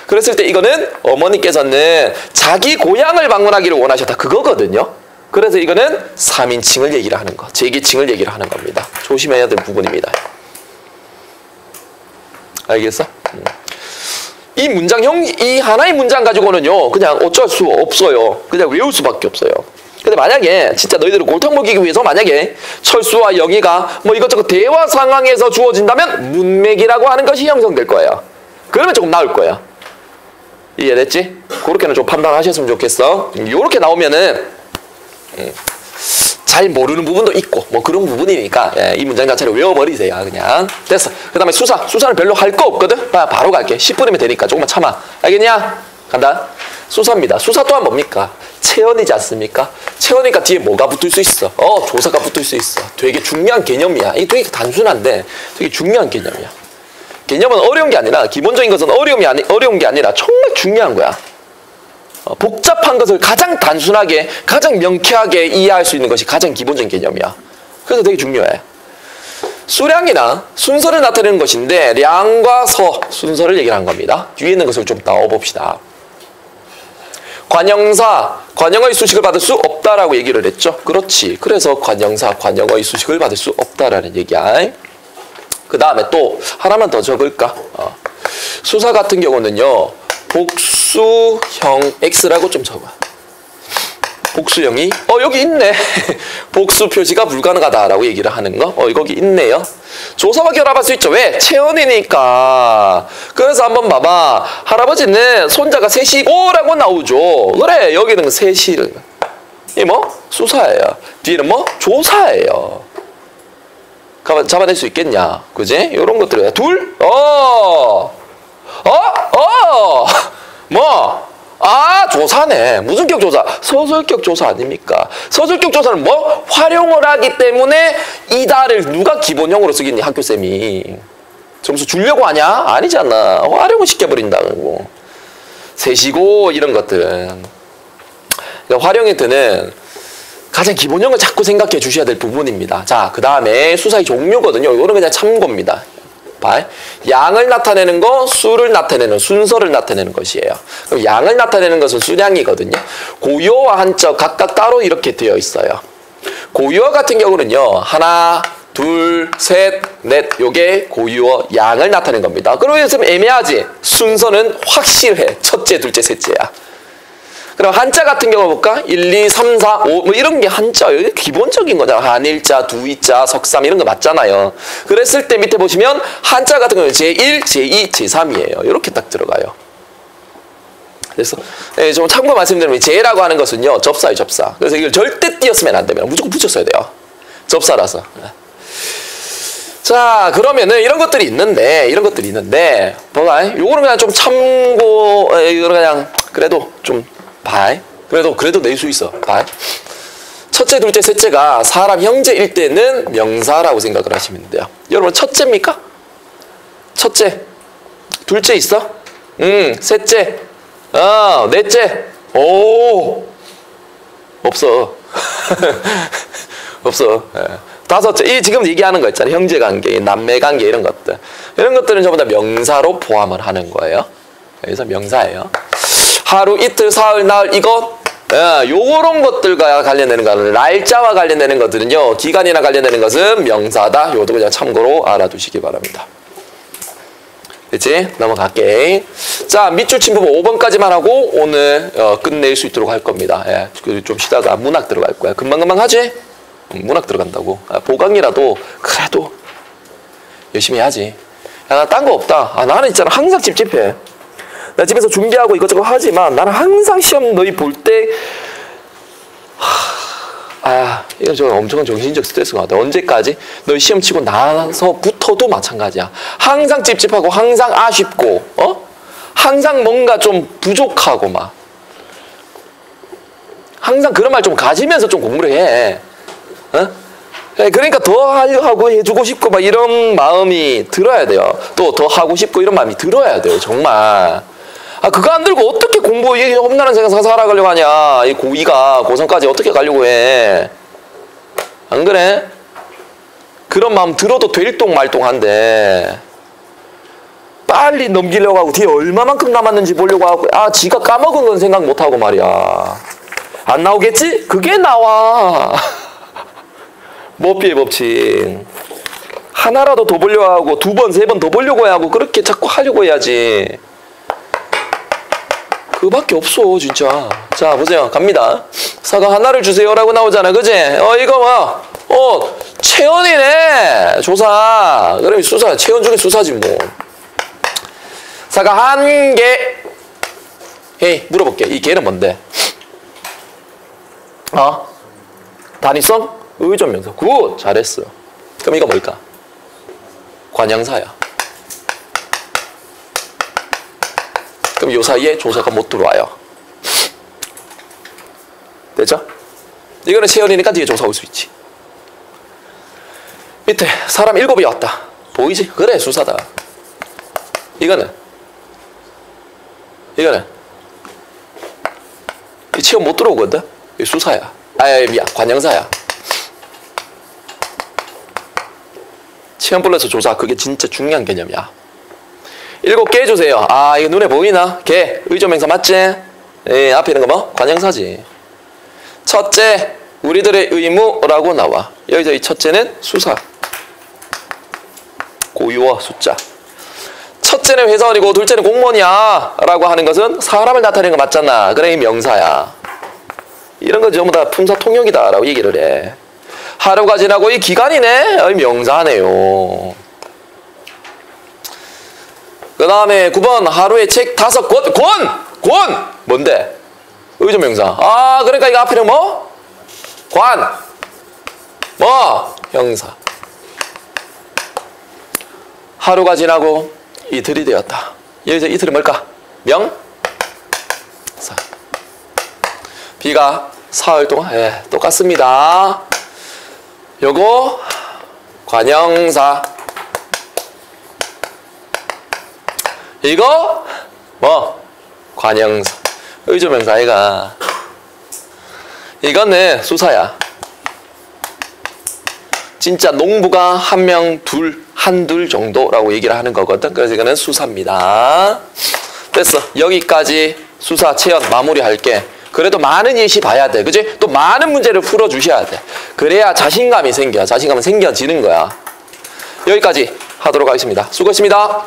그랬을 때 이거는 어머니께서는 자기 고향을 방문하기를 원하셨다. 그거거든요. 그래서 이거는 3인칭을 얘기를 하는 거. 제기칭을 얘기를 하는 겁니다. 조심해야 될 부분입니다. 알겠어? 이 문장형, 이 하나의 문장 가지고는요, 그냥 어쩔 수 없어요. 그냥 외울 수밖에 없어요. 근데 만약에 진짜 너희들을 골탕 먹이기 위해서 만약에 철수와 영희가 뭐 이것저것 대화 상황에서 주어진다면 문맥이라고 하는 것이 형성될 거예요. 그러면 조금 나을 거야. 이해됐지? 그렇게는 좀 판단하셨으면 좋겠어. 요렇게 나오면은 잘 모르는 부분도 있고 뭐 그런 부분이니까 이 문장 자체를 외워버리세요. 그냥 됐어. 그 다음에 수사는 별로 할 거 없거든. 바로 갈게. 10분이면 되니까 조금만 참아. 알겠냐? 간다. 수사입니다. 수사 또한 뭡니까? 체언이지 않습니까? 체언이니까 뒤에 뭐가 붙을 수 있어? 조사가 붙을 수 있어. 되게 중요한 개념이야. 이게 되게 단순한데 되게 중요한 개념이야. 개념은 어려운 게 아니라 기본적인 것은 어려운 게 아니라 정말 중요한 거야. 복잡한 것을 가장 단순하게 가장 명쾌하게 이해할 수 있는 것이 가장 기본적인 개념이야. 그래서 되게 중요해. 수량이나 순서를 나타내는 것인데 량과 서 순서를 얘기하는 겁니다. 뒤에 있는 것을 좀 나와봅시다. 관형사, 관형의 수식을 받을 수 없다라고 얘기를 했죠. 그렇지. 그래서 관형사, 관형의 수식을 받을 수 없다라는 얘기야. 그 다음에 또 하나만 더 적을까? 수사 같은 경우는요. 복수형 X라고 좀 적어. 복수형이 여기 있네. 복수 표시가 불가능하다라고 얘기를 하는 거. 거기 있네요. 조사밖에 알아볼 수 있죠. 왜? 체언이니까. 그래서 한번 봐봐. 할아버지는 손자가 셋이고라고 나오죠. 그래, 여기는 셋이. 이 뭐? 수사예요. 뒤는 뭐? 조사예요. 잡아낼 수 있겠냐? 그지? 요런 것들이야. 둘? 뭐? 조사네. 무슨 격 조사? 서술격 조사 아닙니까? 서술격 조사는 뭐? 활용을 하기 때문에 이다를 누가 기본형으로 쓰겠니? 학교쌤이. 점수 주려고 하냐? 아니잖아. 활용을 시켜버린다고. 셋이고 이런 것들은. 그러니까 활용에 드는 가장 기본형을 자꾸 생각해 주셔야 될 부분입니다. 자, 그 다음에 수사의 종류거든요. 이거는 그냥 참고입니다. 양을 나타내는 거, 수를 나타내는, 순서를 나타내는 것이에요. 그럼 양을 나타내는 것은 수량이거든요. 고유어와 한자 각각 따로 이렇게 되어 있어요. 고유어 같은 경우는요. 하나, 둘, 셋, 넷. 요게 고유어 양을 나타내는 겁니다. 그러면 좀 애매하지? 순서는 확실해. 첫째, 둘째, 셋째야. 그럼 한자 같은 경우 볼까? 1, 2, 3, 4, 5 뭐 이런 게 한자 기본적인 거잖아. 한일자, 두이자, 석삼 이런 거 맞잖아요. 그랬을 때 밑에 보시면 한자 같은 경우는 제1, 제2, 제3이에요. 이렇게 딱 들어가요. 그래서 좀 참고 말씀드리면 제라고 하는 것은요. 접사예요. 접사. 그래서 이걸 절대 띄었으면 안 됩니다. 무조건 붙였어야 돼요. 접사라서. 자, 그러면은 이런 것들이 있는데 봐봐. 요거는 그냥 좀 참고 이거는 그냥 그래도 좀 그래도 낼 수 있어. 첫째, 둘째, 셋째가 사람 형제일 때는 명사라고 생각을 하시면 돼요. 여러분 첫째입니까? 첫째. 둘째 있어? 셋째. 넷째. 오. 없어. 없어. 다섯째. 이 지금 얘기하는 거 있잖아요. 형제관계, 남매관계 이런 것들. 이런 것들은 전부 다 명사로 포함을 하는 거예요. 그래서 명사예요. 하루, 이틀, 사흘, 나흘 이것 요런 것들과 관련되는 거는 날짜와 관련되는 것들은요. 기간이나 관련되는 것은 명사다. 요것도 그냥 참고로 알아두시기 바랍니다. 됐지? 넘어갈게. 자, 밑줄 친 부분 5번까지만 하고 오늘 끝낼 수 있도록 할 겁니다. 좀 쉬다가 문학 들어갈 거야. 금방금방 하지? 문학 들어간다고. 보강이라도 그래도 열심히 해야지. 야, 나 딴 거 없다. 나는 있잖아. 항상 찝찝해. 나 집에서 준비하고 이것저것 하지만 나는 항상 시험 너희 볼 때 이건 좀 엄청난 정신적 스트레스가 같아. 언제까지? 너희 시험 치고 나서부터도 마찬가지야. 항상 찝찝하고 항상 아쉽고 항상 뭔가 좀 부족하고 막 항상 그런 말 좀 가지면서 좀 공부를 해. 그러니까 더 하고 해주고 싶고 막 이런 마음이 들어야 돼요. 또 더 하고 싶고 이런 마음이 들어야 돼요. 정말. 그거 안 들고 어떻게 공부, 이 험난한 세상 살아가려고 하냐. 이 고2가 고3까지 어떻게 가려고 해. 안 그래? 그런 마음 들어도 될똥 말똥한데 빨리 넘기려고 하고 뒤에 얼마만큼 남았는지 보려고 하고 지가 까먹은 건 생각 못하고 말이야. 안 나오겠지? 그게 나와. 머피의 법칙. 하나라도 더 보려고 하고 두 번, 세 번 더 보려고 하고 그렇게 자꾸 하려고 해야지. 그밖에 없어 진짜. 자 보세요. 갑니다. 사과 하나를 주세요라고 나오잖아. 그지? 이거 뭐 체언이네. 조사. 그럼 수사. 체언 중에 수사지 뭐. 사과 한 개. 헤이 물어볼게. 이 개는 뭔데? 단위성? 의존명사. 굿! 잘했어. 그럼 이거 뭘까? 관형사야. 그럼 요 사이에 조사가 못 들어와요. 됐죠? 이거는 체언이니까 뒤에 조사 올 수 있지. 밑에 사람 7이 왔다. 보이지? 그래 수사다. 이거는 이 체언 못 들어오거든? 이 수사야. 미안. 관형사야. 체험 플러스 조사. 그게 진짜 중요한 개념이야. 7개 해주세요. 이거 눈에 보이나? 개. 의존명사 맞지? 앞에 있는 거 뭐? 관형사지. 첫째, 우리들의 의무라고 나와. 여기서 이 첫째는 수사. 고유어 숫자. 첫째는 회사원이고 둘째는 공무원이야 라고 하는 것은 사람을 나타내는 거 맞잖아. 그래 이 명사야. 이런 건 전부 다 품사 통역이다라고 얘기를 해. 하루가 지나고 이 기간이네? 명사네요. 그 다음에 9번 하루에 책 5권. 권! 뭔데? 의존명사. 아, 그러니까 이거 앞에는 뭐? 관. 뭐? 형사. 하루가 지나고 이틀이 되었다. 여기서 이틀은 뭘까? 명사. 비가 사흘 동안 똑같습니다. 요거 관형사. 이거 뭐? 관형사. 의조명사 아이가. 이거는 수사야. 진짜 농부가 한 명, 둘, 한둘 정도라고 얘기를 하는 거거든. 그래서 이거는 수사입니다. 됐어. 여기까지 수사 체험 마무리할게. 그래도 많은 예시 봐야 돼. 그치? 또 많은 문제를 풀어주셔야 돼. 그래야 자신감이 생겨. 자신감은 생겨지는 거야. 여기까지 하도록 하겠습니다. 수고했습니다.